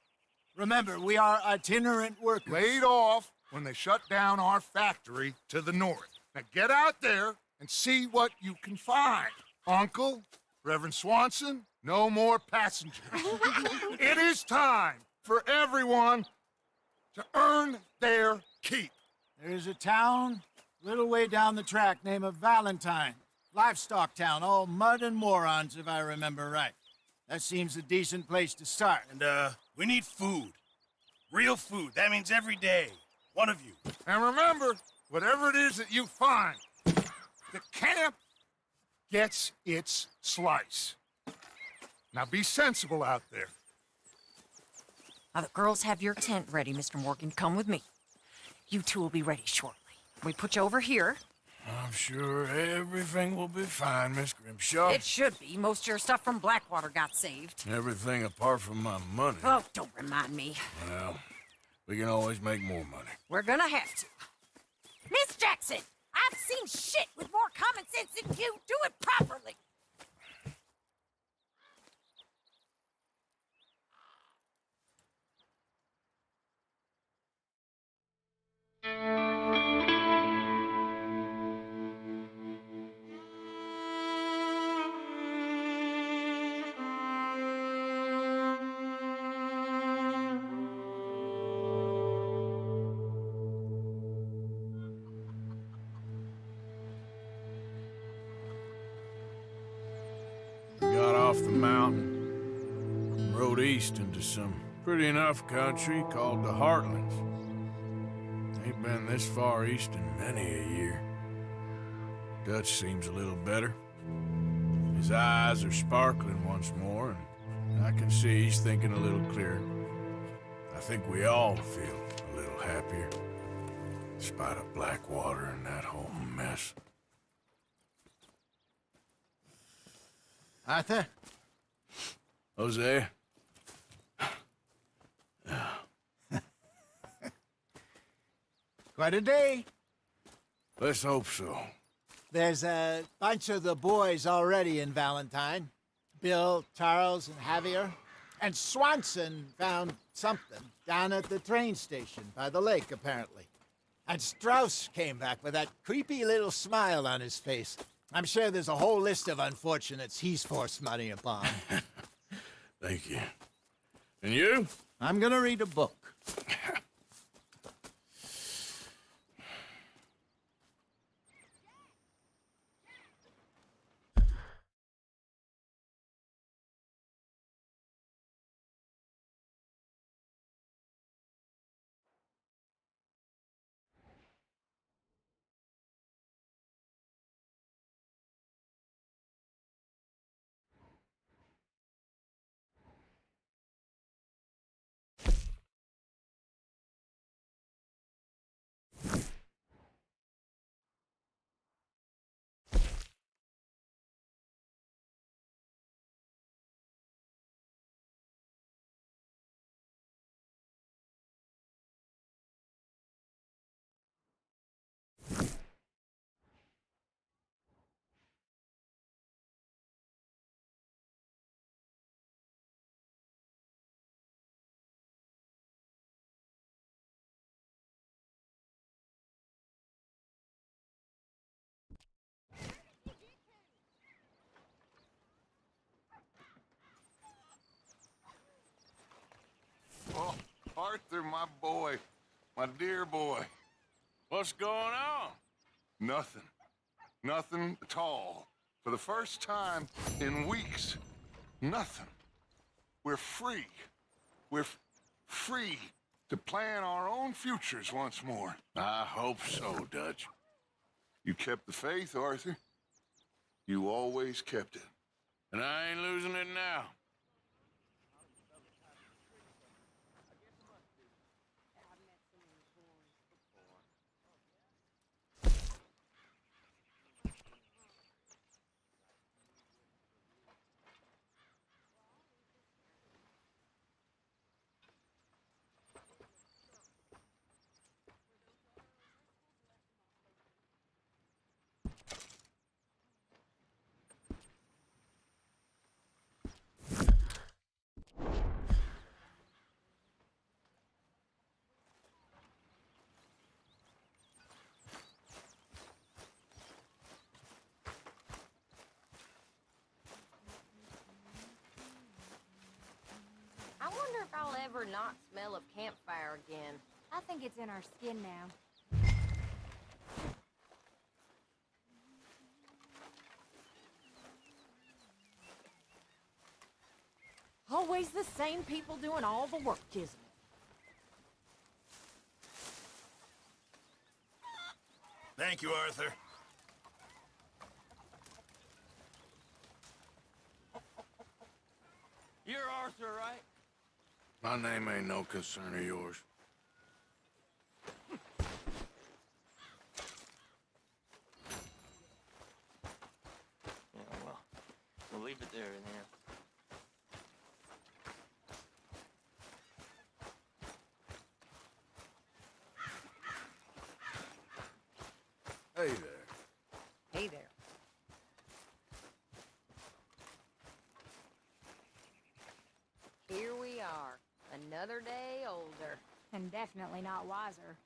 Remember, we are itinerant workers. Laid off when they shut down our factory to the north. Now get out there and see what you can find. Uncle, Reverend Swanson, no more passengers. It is time for everyone to earn their keep. There's a town a little way down the track named Valentine. Livestock town, all mud and morons, if I remember right. That seems a decent place to start. And, we need food. Real food. That means every day. One of you. And remember, whatever it is that you find, the camp gets its slice. Now be sensible out there. Now, the girls have your tent ready, Mr. Morgan. Come with me. You two will be ready shortly. We put you over here. I'm sure everything will be fine, Miss Grimshaw. It should be. Most of your stuff from Blackwater got saved. Everything apart from my money. Oh, don't remind me. Well, we can always make more money. We're gonna have to. Miss Jackson, I've seen shit with more common sense than you. Do it properly. off the mountain, rode east into some pretty enough country called the Heartlands. Ain't been this far east in many a year. Dutch seems a little better. His eyes are sparkling once more, and I can see he's thinking a little clearer. I think we all feel a little happier, in spite of Blackwater and that whole mess. Arthur? Hosea? Quite a day. Let's hope so. There's a bunch of the boys already in Valentine. Bill, Charles, and Javier. And Swanson found something down at the train station by the lake, apparently. And Strauss came back with that creepy little smile on his face. I'm sure there's a whole list of unfortunates he's forced money upon. Thank you. And you? I'm gonna read a book. Oh, Arthur, my boy. My dear boy. What's going on? Nothing. Nothing at all. For the first time in weeks, nothing. We're free. We're free to plan our own futures once more. I hope so, Dutch. You kept the faith, Arthur. You always kept it. And I ain't losing it now. I wonder if I'll ever not smell of campfire again. I think it's in our skin now. Always the same people doing all the work, isn't it? Thank you, Arthur. You're Arthur, right? My name ain't no concern of yours. Yeah, well, we'll leave it there then. Hey there. Hey there. Here we are, another day older. And definitely not wiser.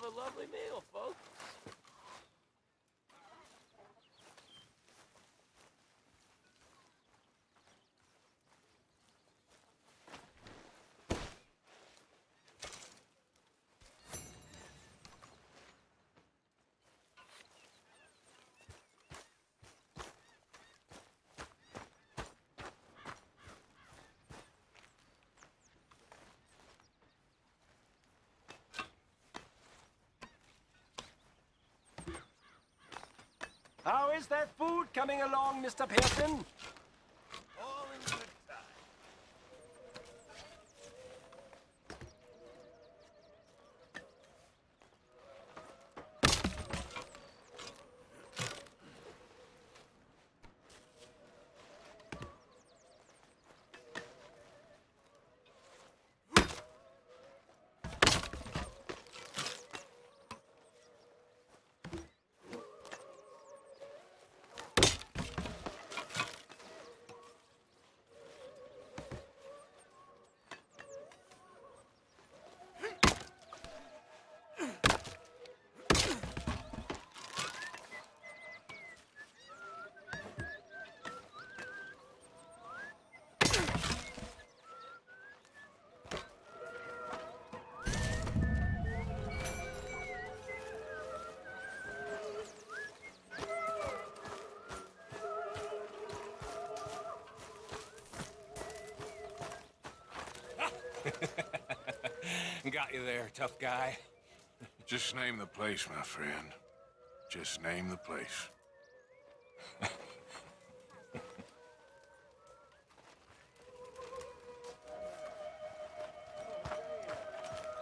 a lovely meal, folks. How is that food coming along, Mr. Pearson? All in good time. Got you there, tough guy. Just name the place, my friend. Just name the place.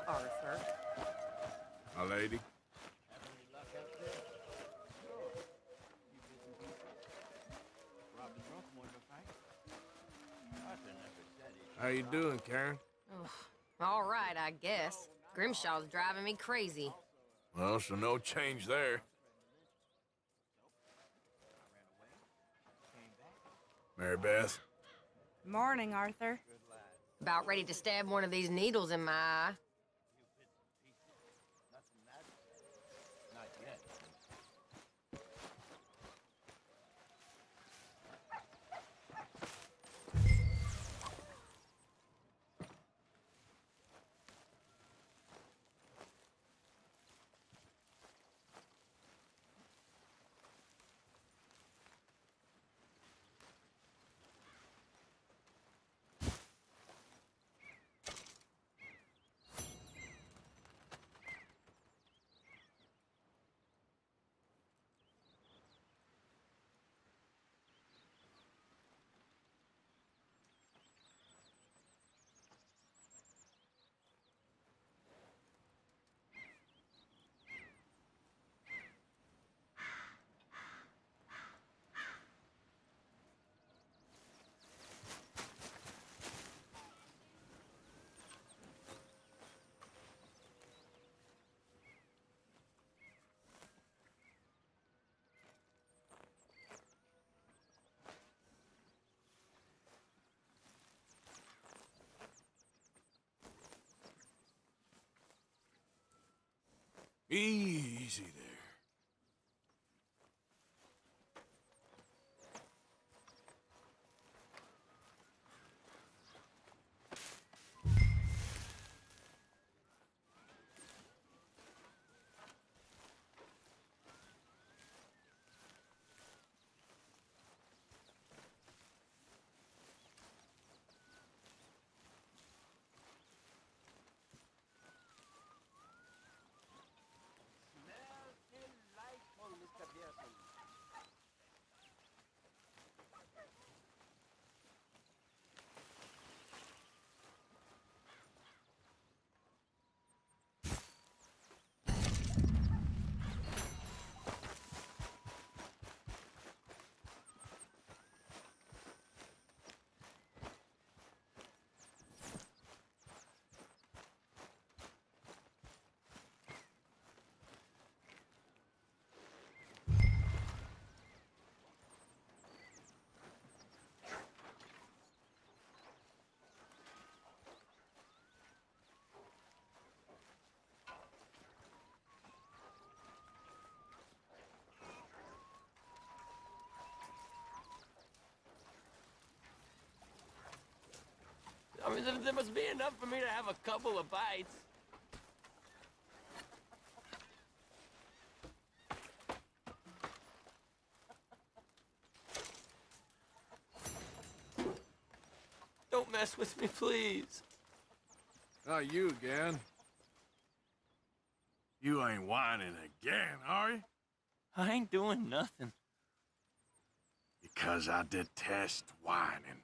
Arthur. My lady? How you doing, Karen? All right, I guess. Grimshaw's driving me crazy. Well, so no change there. Mary Beth? Morning, Arthur. About ready to stab one of these needles in my eye. Easy there. There must be enough for me to have a couple of bites. Don't mess with me, please. Not you again. You ain't whining again, are you? I ain't doing nothing. Because I detest whining.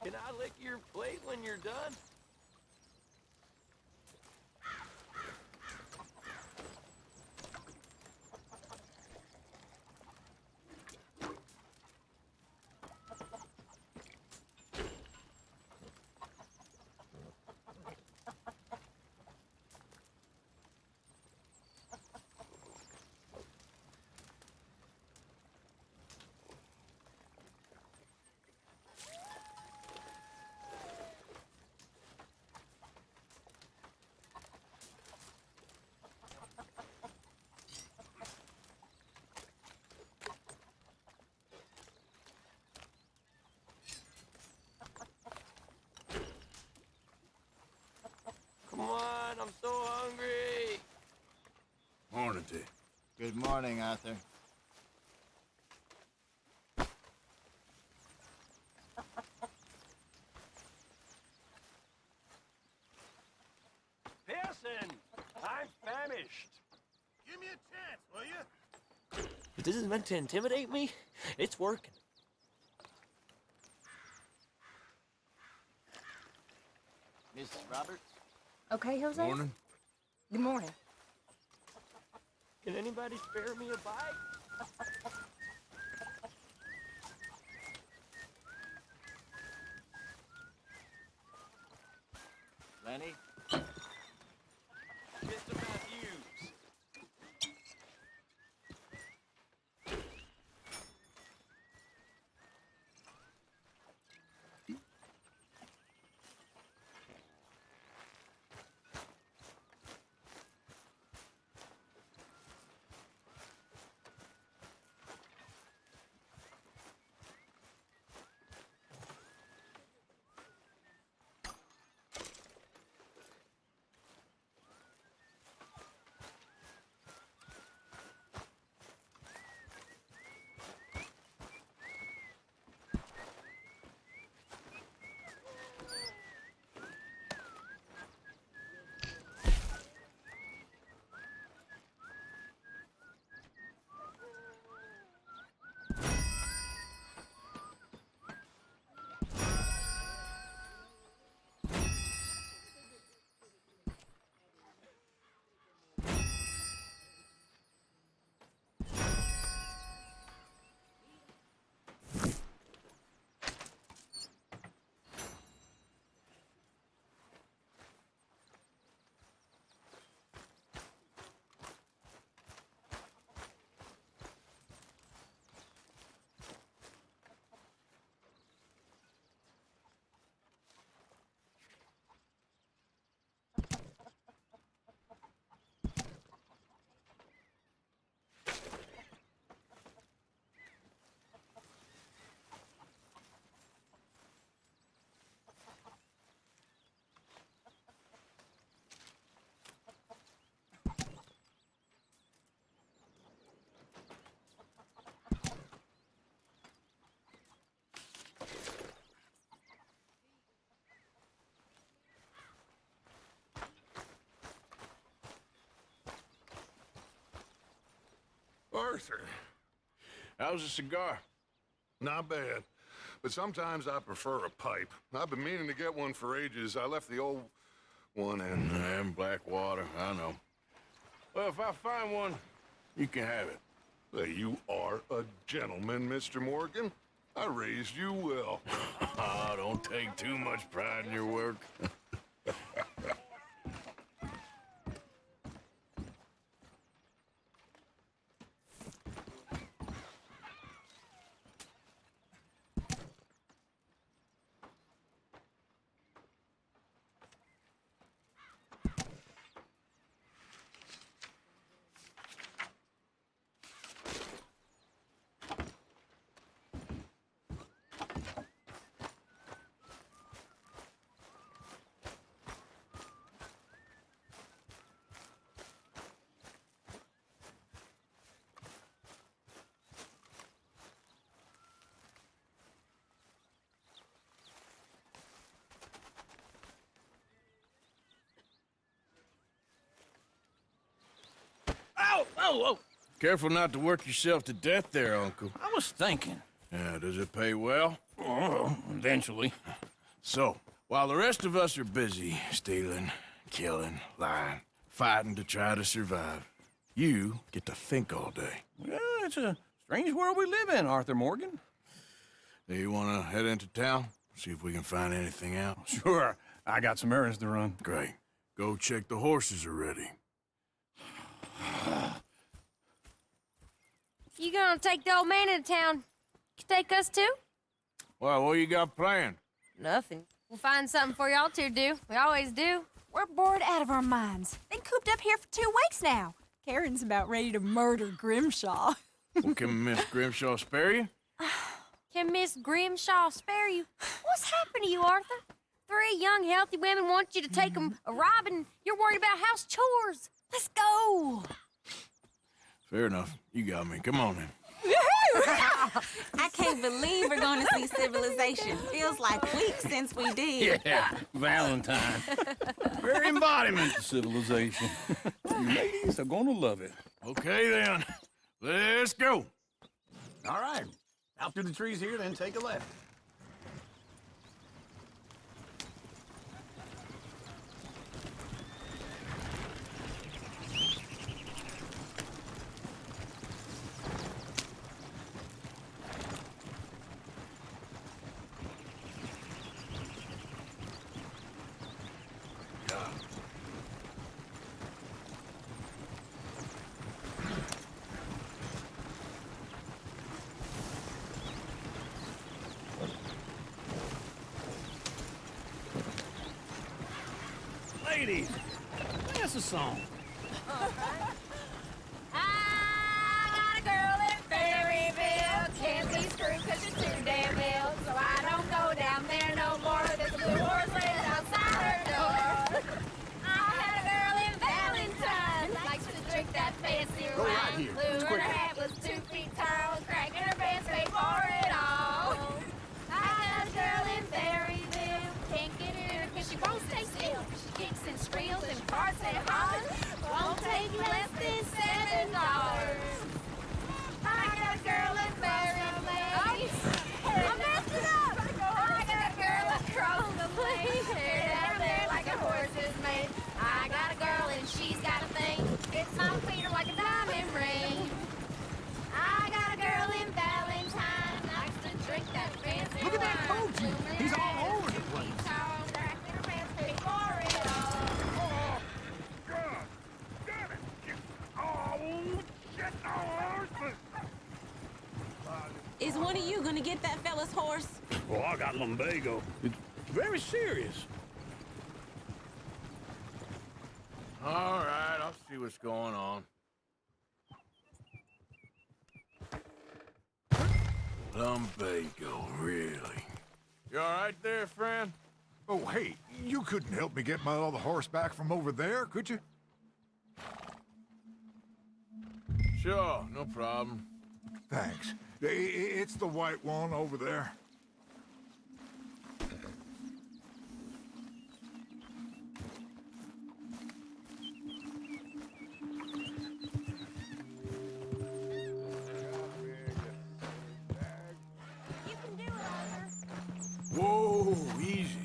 Can I lick your plate when you're done? Come on, I'm so hungry. Morning to you. Good morning, Arthur. Pearson, I'm famished. Give me a chance, will you? If this is meant to intimidate me, it's working. Miss Roberts? Okay, Jose? Morning. Good morning. Can anybody spare me a bite? Lenny? Mr. Matthews. Arthur, How's a cigar? not bad. But sometimes I prefer a pipe. I've been meaning to get one for ages. I left the old one in... And Blackwater, I know. Well, if I find one, you can have it. Hey, you are a gentleman, Mr. Morgan. I raised you well. Oh, don't take too much pride in your work. Whoa, whoa, whoa! Careful not to work yourself to death there, Uncle. I was thinking. Yeah, does it pay well? Oh, eventually. So, while the rest of us are busy stealing, killing, lying, fighting to try to survive, you get to think all day. Yeah, it's a strange world we live in, Arthur Morgan. Do you want to head into town? See if we can find anything out? Sure. I got some errands to run. Great. Go check the horses are ready. You gonna take the old man into town? You take us too? Well, what you got planned? Nothing. We'll find something for y'all to do. We always do. We're bored out of our minds. Been cooped up here for 2 weeks now. Karen's about ready to murder Grimshaw. Well, can Miss Grimshaw spare you? Can Miss Grimshaw spare you? What's happened to you, Arthur? 3 young, healthy women want you to take them a robbing. You're worried about house chores. Let's go. Fair enough. You got me. Come on then. I can't believe we're going to see civilization. Feels like weeks since we did. Yeah, Valentine. Very embodiment of civilization. You ladies are gonna love it. Okay then. Let's go. All right. Out through the trees here, then take a left. Ladies, dance a song. I got a girl in Berryville. Can't be screwed 'cause she's too damn ill. So I don't go down there no more. There's a blue horse raised outside her door. I had a girl in Valentine. Likes to drink that fancy Go wine. right here. Blue It's and quick. her hat was 2 feet tall. Cracking her pants, paid for it all. I got a girl in Berryville. Can't get her 'cause she won't stay still. She kicks and squeals and farts and hollers. Won't take less than $7. I got a girl in Berryville. I messed it up. I got a girl across the lane. Hair down there like a horse is made. I got a girl and she's got a thing. It's my feet are like a diamond ring. I got a girl in Valentine. Likes to drink that fancy Look at that wine. coach. He's all over the place. Cracking her pants, paid for it all. God damn it! Oh, shit, the horses! Is one of you going to get that fella's horse? Oh, I got lumbago. It's very serious. All right, I'll see what's going on. Lumbago, really? You all right there, friend? Oh, hey, you couldn't help me get my other horse back from over there, could you? Sure, no problem. Thanks. It's the white one over there. You can do it, Arthur. Whoa, easy.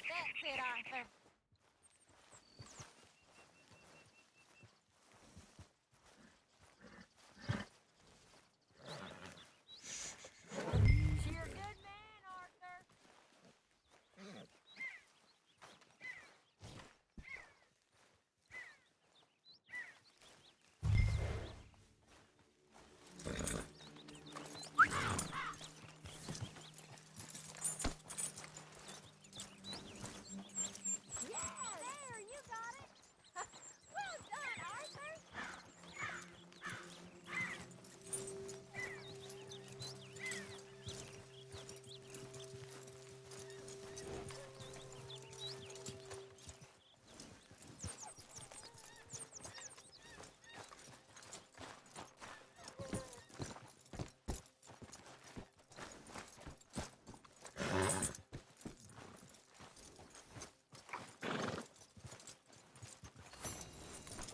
That's it, Arthur.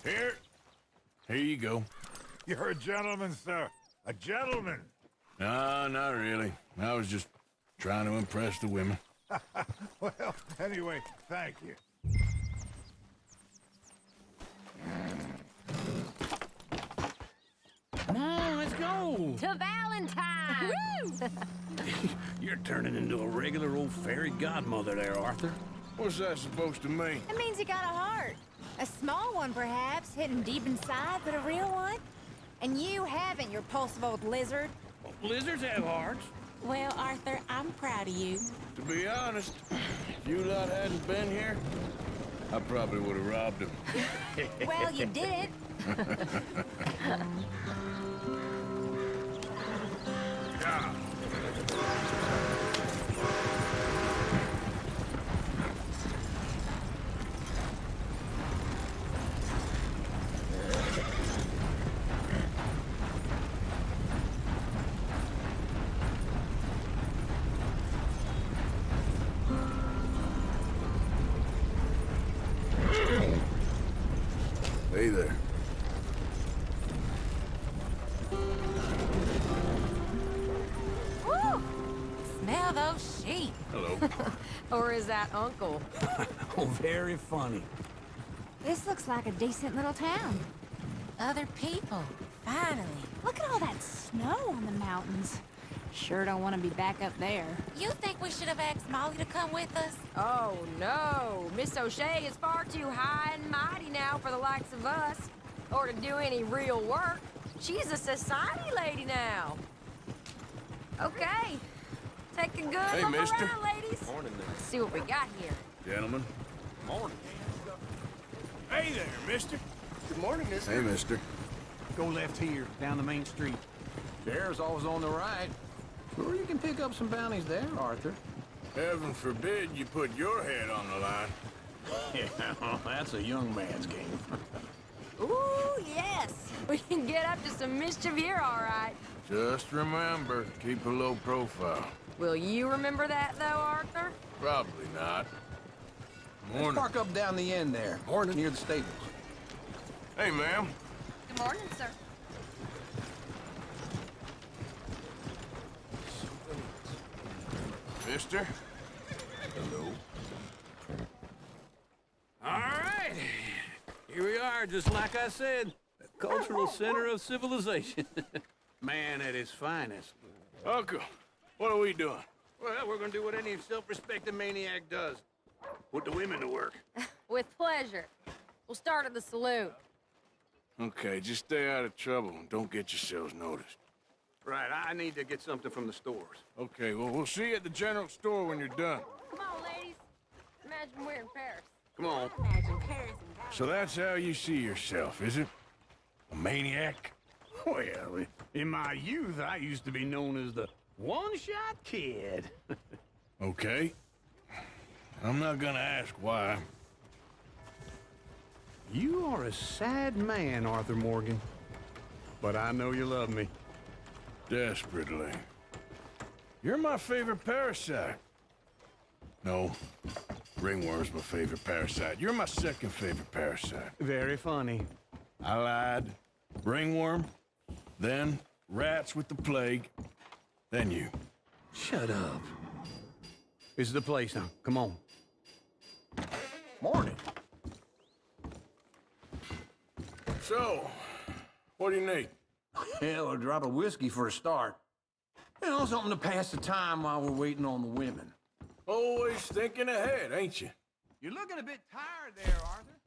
Here you go. You're a gentleman, sir. A gentleman. No, not really. I was just trying to impress the women. Well, anyway, thank you. Come on, let's go. To Valentine! You're turning into a regular old fairy godmother there, Arthur. What's that supposed to mean? It means you got a heart. A small one, perhaps, hidden deep inside, but a real one. And you haven't, you repulsive old lizard. Lizards have hearts. Well, Arthur, I'm proud of you. To be honest, if you lot hadn't been here, I probably would have robbed him. Well, you did. Hey there. Woo! Smell those sheep. Hello. Or is that Uncle? Oh, very funny. This looks like a decent little town. Other people. Finally. Look at all that snow on the mountains. Sure don't want to be back up there. You think we should have asked Molly to come with us? Oh, no. Miss O'Shea is far too high and mighty now for the likes of us. Or to do any real work. She's a society lady now. Okay. Take a good Hey, look mister. around, ladies. Morning there. Let's see what we got here. Gentlemen. Morning. Hey there, mister. Good morning, mister. Hey, mister. Go left here, down the main street. There's always on the right. Sure, you can pick up some bounties there, Arthur. Heaven forbid you put your head on the line. Yeah, well, that's a young man's game. Ooh, yes. We can get up to some mischief here, all right. Just remember, keep a low profile. Will you remember that, though, Arthur? Probably not. Let's Morning. park up down the end there. Morning. Near the stables. Hey, ma'am. Good morning, sir. Mister? Hello. All right. Here we are, just like I said. The cultural center of civilization. Man at his finest. Uncle, what are we doing? Well, we're gonna do what any self-respecting maniac does. Put the women to work. With pleasure. We'll start at the saloon. Okay, just stay out of trouble and don't get yourselves noticed. Right, I need to get something from the stores. Okay, well, we'll see you at the general store when you're done. Come on, ladies. Imagine we're in Paris. Come on. Imagine Paris and So that's how you see yourself, is it? A maniac? Well, in my youth, I used to be known as the one-shot kid. Okay. I'm not gonna ask why. You are a sad man, Arthur Morgan. But I know you love me. Desperately. You're my favorite parasite. No, ringworm's my favorite parasite. You're my second favorite parasite. Very funny. I lied. Ringworm, then rats with the plague, then you. Shut up. This is the place now. Come on. Morning. So, what do you need? Hell, a drop of whiskey for a start. You know, something to pass the time while we're waiting on the women. Always thinking ahead, ain't you? You're looking a bit tired there, Arthur.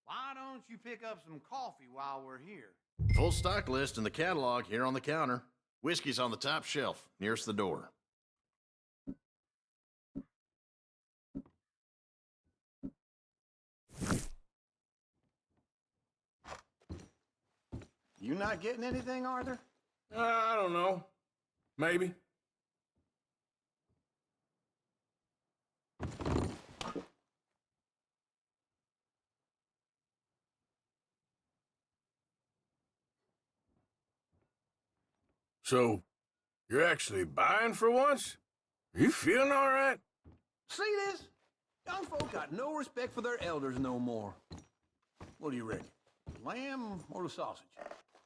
Why don't you pick up some coffee while we're here? Full stock list in the catalog here on the counter. Whiskey's on the top shelf, nearest the door. You not getting anything, Arthur? I don't know. Maybe. So, you're actually buying for once? Are you feeling all right? See this? Young folk got no respect for their elders no more. What do you reckon? lamb or the sausage?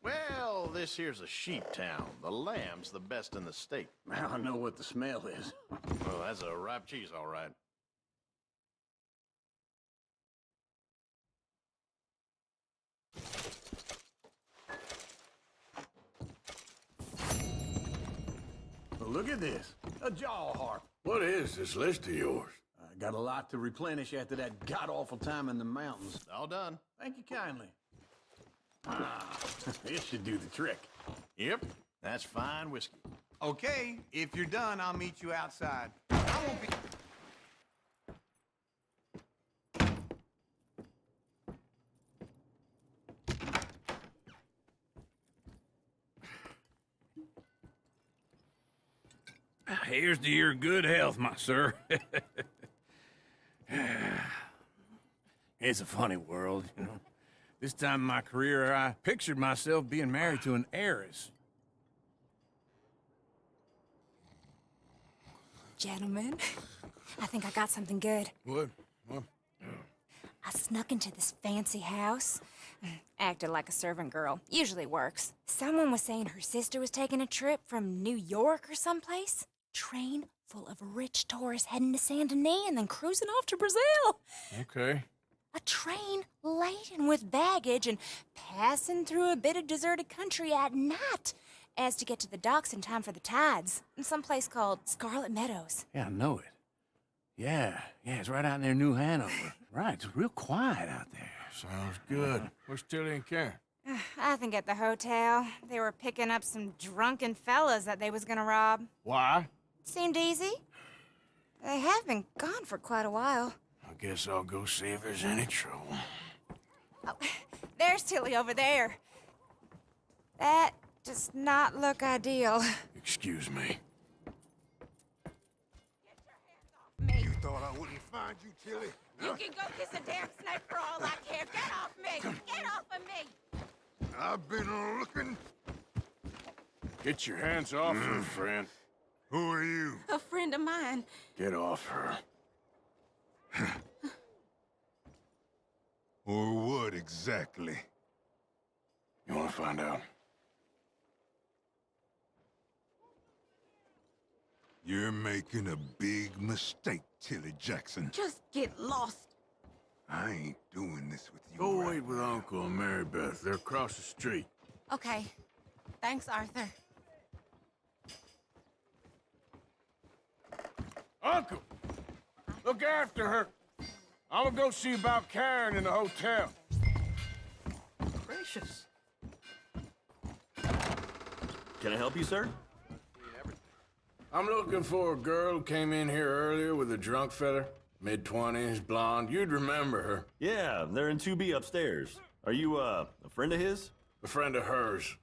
Well, this here's a sheep town. The lamb's the best in the state. I know what the smell is. Well, that's a ripe cheese, all right. Well, look at this. A jaw harp. What is this list of yours? I got a lot to replenish after that god-awful time in the mountains. All done. Thank you kindly. Ah, this should do the trick. Yep, that's fine whiskey. Okay, if you're done, I'll meet you outside. I won't be... Here's to your good health, my sir. It's a funny world, you know. This time in my career, I pictured myself being married to an heiress. Gentlemen, I think I got something good. What? I snuck into this fancy house. Acted like a servant girl. Usually works. Someone was saying her sister was taking a trip from New York or someplace. Train full of rich tourists heading to Saint Denis and then cruising off to Brazil. Okay. A train laden with baggage and passing through a bit of deserted country at night as to get to the docks in time for the tides in some place called Scarlet Meadows. Yeah, I know it. Yeah, it's right out near New Hanover. Right, it's real quiet out there. Sounds good. Where's Tilly and Karen? I think at the hotel. They were picking up some drunken fellas that they was gonna rob. Why? Seemed easy. They have been gone for quite a while. I guess I'll go see if there's any trouble. Oh, there's Tilly over there. That does not look ideal. Excuse me. You thought I wouldn't find you, Tilly? You can go kiss a damn snake for all I care. Get off me! Get off of me! I've been looking. Get your hands off her, friend. Who are you? A friend of mine. Get off her. Or what exactly? You want to find out? You're making a big mistake, Tilly Jackson. Just get lost. I ain't doing this with you. Go wait with Uncle and Mary Beth. They're across the street. Okay. Thanks, Arthur. Uncle! Look after her. I'm gonna go see about Karen in the hotel. Gracious. Can I help you, sir? I'm looking for a girl who came in here earlier with a drunk fella. Mid-20s, blonde. You'd remember her. Yeah, they're in 2B upstairs. Are you, a friend of his? A friend of hers.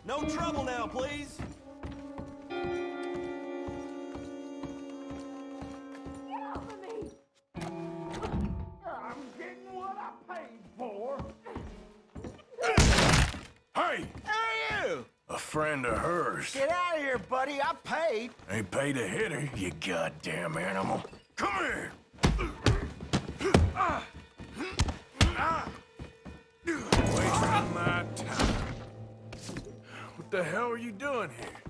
No trouble now, please. Get off of me! I'm getting what I paid for. Hey! Who are you? A friend of hers. Get out of here, buddy. I paid. Ain't paid to hit her, you goddamn animal. Come here! Wasting my time. What the hell are you doing here?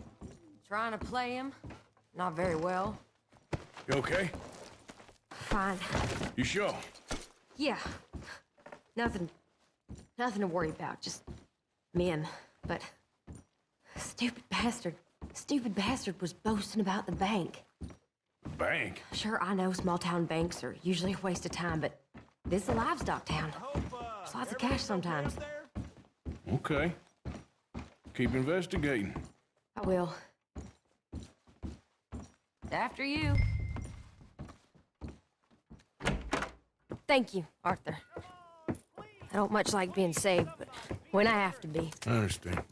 Trying to play him. Not very well. You okay? Fine. You sure? Yeah. Nothing to worry about. Just men. But stupid bastard was boasting about the bank. The bank? Sure, I know small town banks are usually a waste of time, but this is a livestock town. There's lots of cash sometimes. Okay. Keep investigating. I will. After you. Thank you, Arthur. I don't much like being saved, but when I have to be. I understand.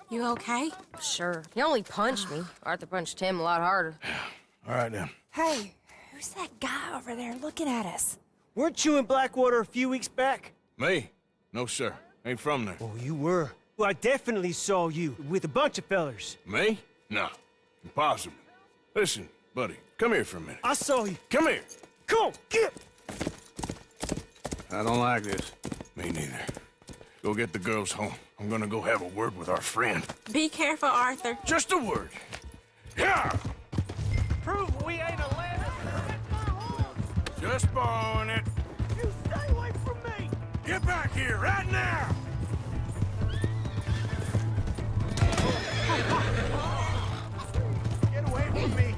You okay? Sure. He only punched me. Arthur punched him a lot harder. All right, then. Hey, who's that guy over there looking at us? Weren't you in Blackwater a few weeks back? Me? No, sir. Ain't from there. Oh, you were. Well, I definitely saw you with a bunch of fellers. Me? No. Impossible. Listen, buddy, come here for a minute. I saw you. Come here. Come on, get. I don't like this. Me neither. Go get the girls home. I'm gonna go have a word with our friend. Be careful, Arthur. Just a word. Yeah! Prove we ain't a land. Just borrowing it. You stay away from me. Get back here right now! Get away from me.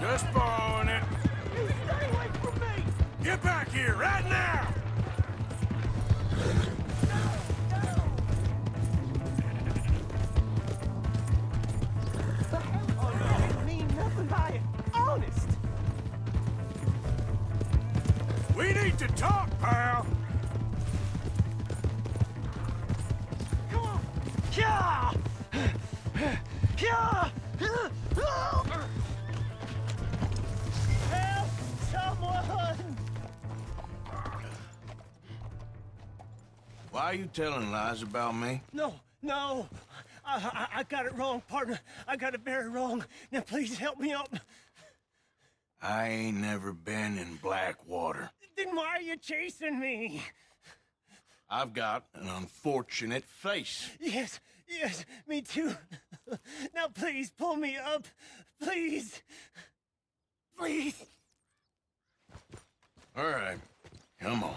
Just borrowing it. You stay away from me. Get back here right now! Oh, no, I didn't mean nothing by it. Honest. We need to talk, pal. Come on. Yeah. Yeah. Help someone. Why are you telling lies about me? No. I got it wrong, partner. I got it very wrong. Now, please help me out. I ain't never been in Blackwater. Then why are you chasing me? I've got an unfortunate face. Yes, me too. Now, please, pull me up. Please. Please. All right, come on.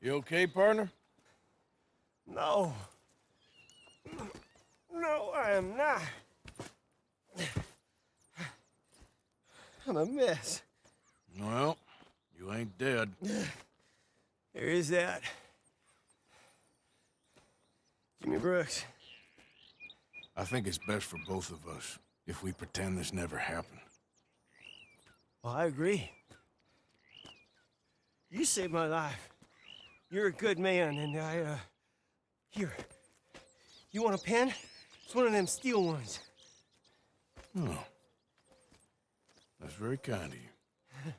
You okay, partner? No. No, I am not. I'm a mess. Well, you ain't dead. There is that. Jimmy Brooks. I think it's best for both of us if we pretend this never happened. Well, I agree. You saved my life. You're a good man, and here. You want a pen? It's one of them steel ones. Oh. That's very kind of you.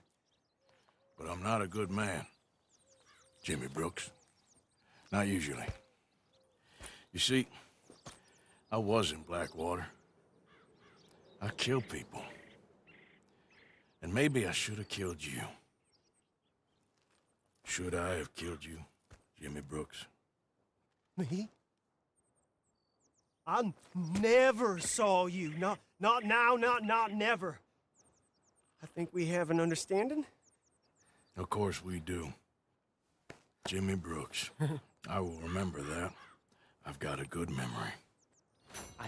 But I'm not a good man, Jimmy Brooks. Not usually. You see, I was in Blackwater. I killed people. And maybe I should have killed you. Should I have killed you, Jimmy Brooks? Me? I never saw you. Not now, not never. I think we have an understanding. Of course we do. Jimmy Brooks. I will remember that. I've got a good memory. I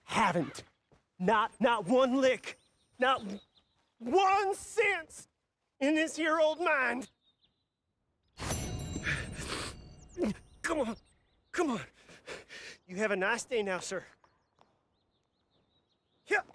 haven't. Not one lick. Not 1 cent in this here old mind. Come on. You have a nice day now, sir. Yep.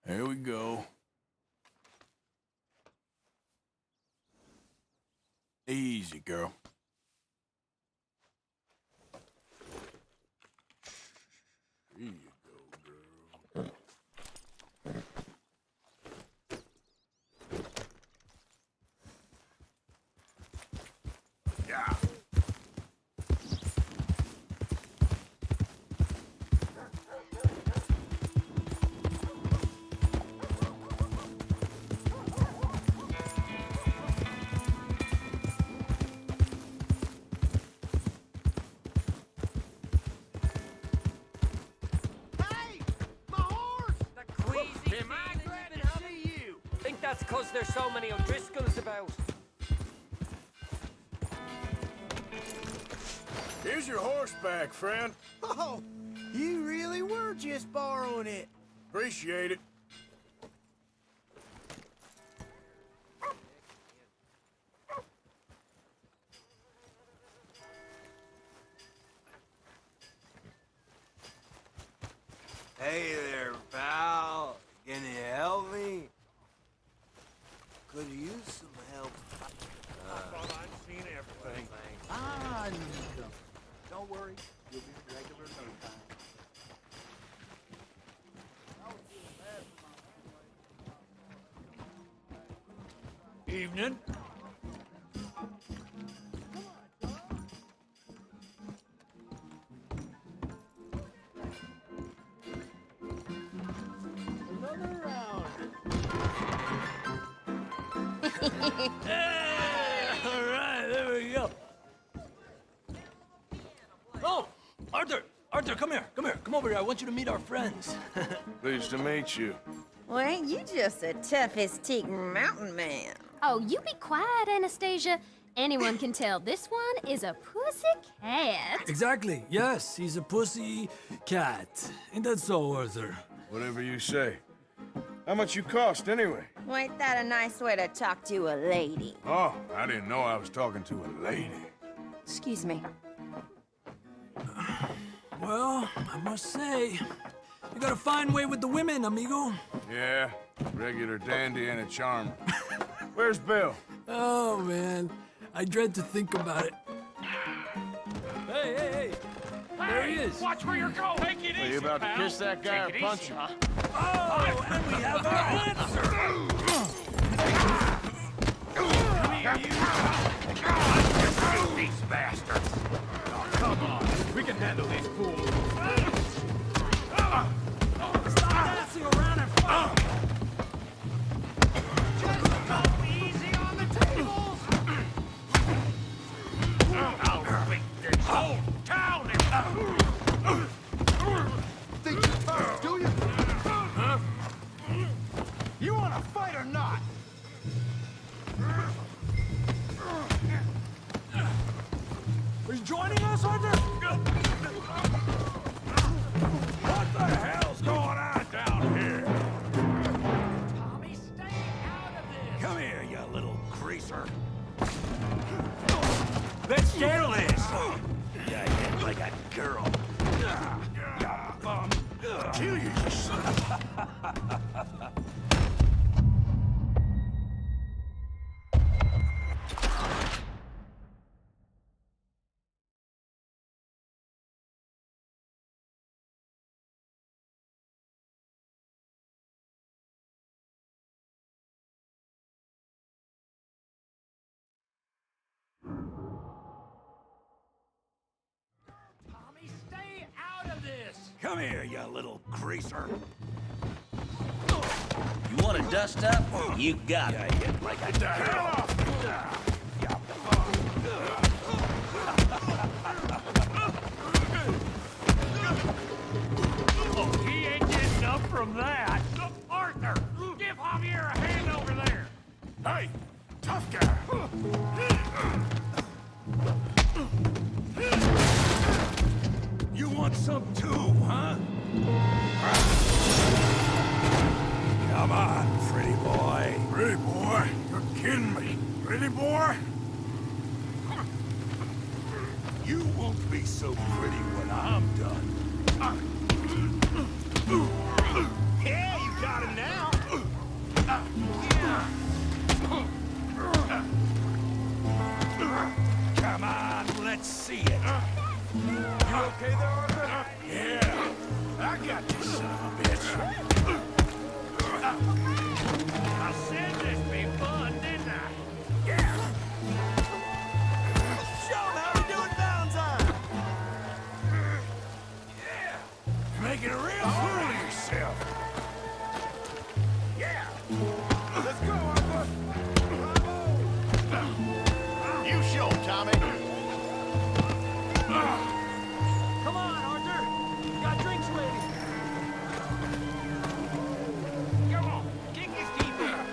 Here we go. Easy, girl. Here you go, girl. Yeah. 'cause there's so many O'Driscolls about. Here's your horseback, friend. Oh, you really were just borrowing it. Appreciate it. Hey there, pal. Can you help me? Could use some help. I thought I'd seen everything. Ah, Nico. Don't worry. You'll be regular in no time. Evening. Another round. All right, there we go. Oh, Arthur! Arthur, come here. Come here. Come over here. I want you to meet our friends. Pleased to meet you. Well, ain't you just the toughest teak mountain man? Oh, you be quiet, Anastasia. Anyone can tell this one is a pussy cat. Exactly. Yes, he's a pussy cat. Ain't that so, Arthur? Whatever you say. How much you cost, anyway? Well, ain't that a nice way to talk to a lady? Oh, I didn't know I was talking to a lady. Excuse me. Well, I must say, you got a fine way with the women, amigo. Yeah, regular dandy and a charmer. Where's Bill? Oh, man. I dread to think about it. Hey, hey, hey. There he is. Watch where you're going. Take it easy, Are you about to pal. kiss that guy or Take it punch easy, him? huh? Oh, and we have our answer. Come here, you. Shoot these bastards. Oh, come on. We can handle these fools. Stop dancing around and fight. Just go easy on the tables. I'll beat this whole town in. Think you're tough, do you? Huh? You want to fight or not? Are you joining us, Arthur? What the hell's going on down here? Tommy, stay out of this. Come here, you little greaser. Let's settle this. You hit like a girl. Kill you, you son of Tommy, stay out of this. Come here, you little greaser. You want to dust up? You got it. You hit like a girl. Oh, he ain't getting up from that. Arthur, give Javier a hand over there. Hey, tough guy. You want some too, huh? Come on, pretty boy. Pretty boy? You're kidding me. Pretty boy? You won't be so pretty when I'm done. Yeah, you got him now. Come on, let's see it. You okay there, Arthur? Yeah, I got this son of a bitch. I said this be fun, didn't I? Yeah. Show 'em how we do it Valentine. Yeah. You're making a real fool of yourself. Yeah. Let's go, Arthur. You show, Tommy. Come on, Arthur. We got drinks waiting. Come on, kick his teeth out.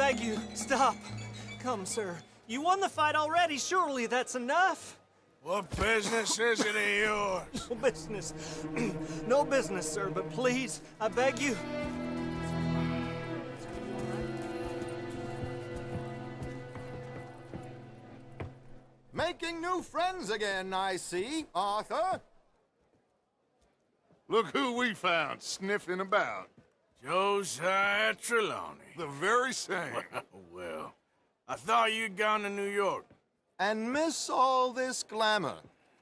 beg you, stop. Come, sir. You won the fight already. Surely that's enough. What business is it of yours? No business. No business, sir, but please, I beg you. Making new friends again, I see, Arthur. Look who we found sniffing about. Josiah Trelawney. The very same. Well, I thought you'd gone to New York. And miss all this glamour.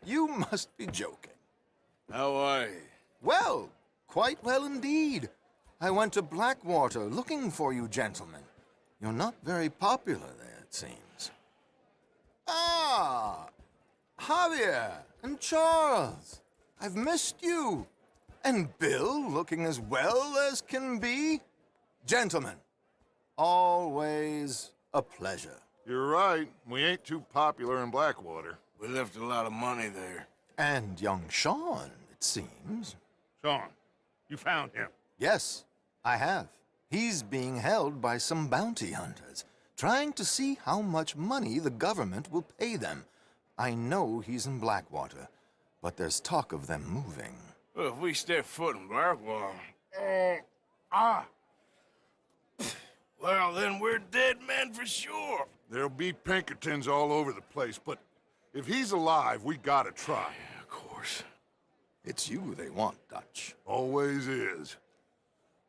You must be joking. How are you? Well, quite well indeed. I went to Blackwater looking for you gentlemen. You're not very popular there, it seems. Ah, Javier and Charles. I've missed you. And Bill looking as well as can be. Gentlemen, always a pleasure. You're right. We ain't too popular in Blackwater. We left a lot of money there. And young Sean, it seems. Sean, you found him? Yes, I have. He's being held by some bounty hunters, trying to see how much money the government will pay them. I know he's in Blackwater, but there's talk of them moving. Well, if we step foot in Blackwater... Well, then we're dead men for sure. There'll be Pinkertons all over the place, but if he's alive, we gotta try. Yeah, of course. It's you they want, Dutch. Always is.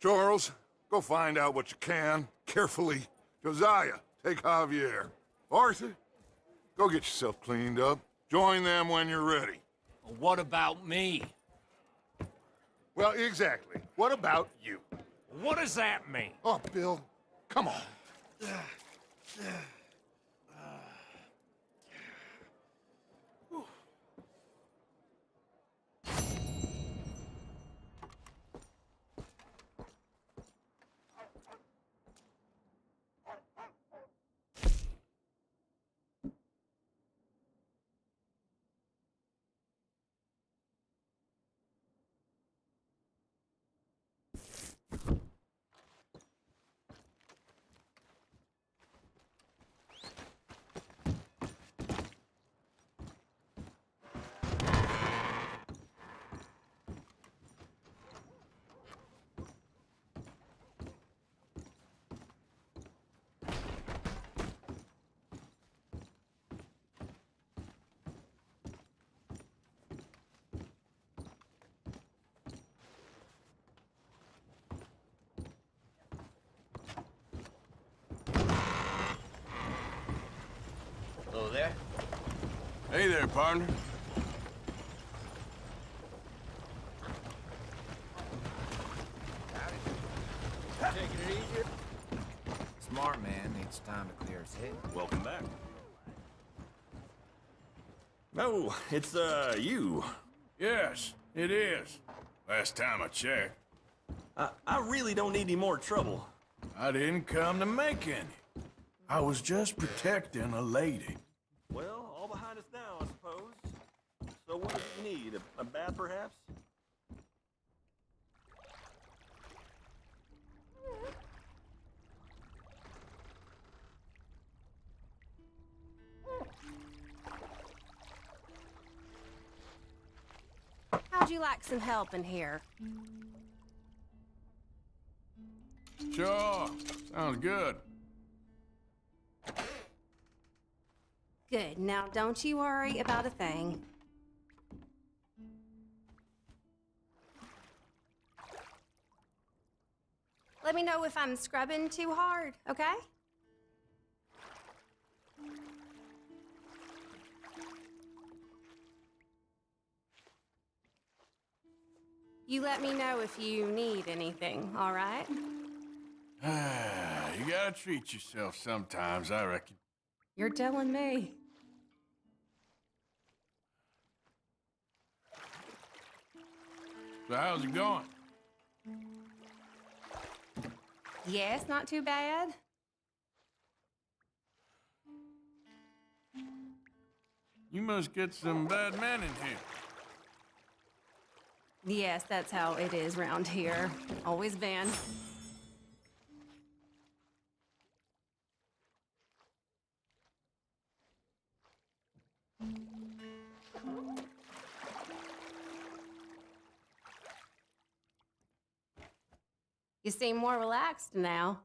Charles, go find out what you can, carefully. Josiah, take Javier. Arthur, go get yourself cleaned up. Join them when you're ready. What about me? Well, exactly. What about you? What does that mean? Oh, Bill, come on. Hello there. Hey there, partner. Taking it easier? Smart man needs time to clear his head. Welcome back. Oh, it's, you. Yes, it is. Last time I checked. I really don't need any more trouble. I didn't come to make any. I was just protecting a lady. Well, all behind us now, I suppose. So what do you need? A bath, perhaps? How'd you like some help in here? Sure. Sounds good. Good. Now, don't you worry about a thing. Let me know if I'm scrubbing too hard, okay? You let me know if you need anything, all right? You gotta treat yourself sometimes, I reckon. You're telling me. So how's it going? Yes, not too bad. You must get some bad men in here. Yes, that's how it is round here. Always been. You seem more relaxed now.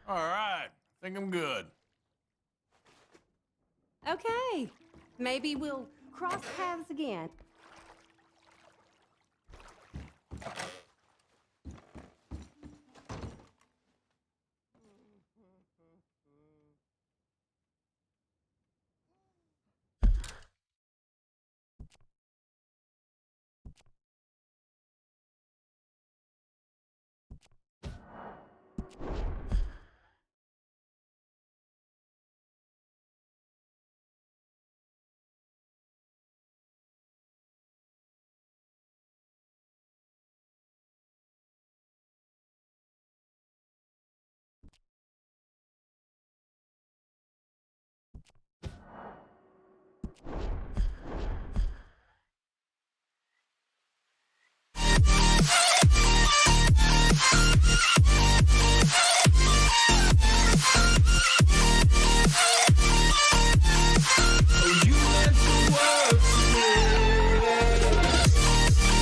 All right, think I'm good. Okay. Maybe we'll cross paths again.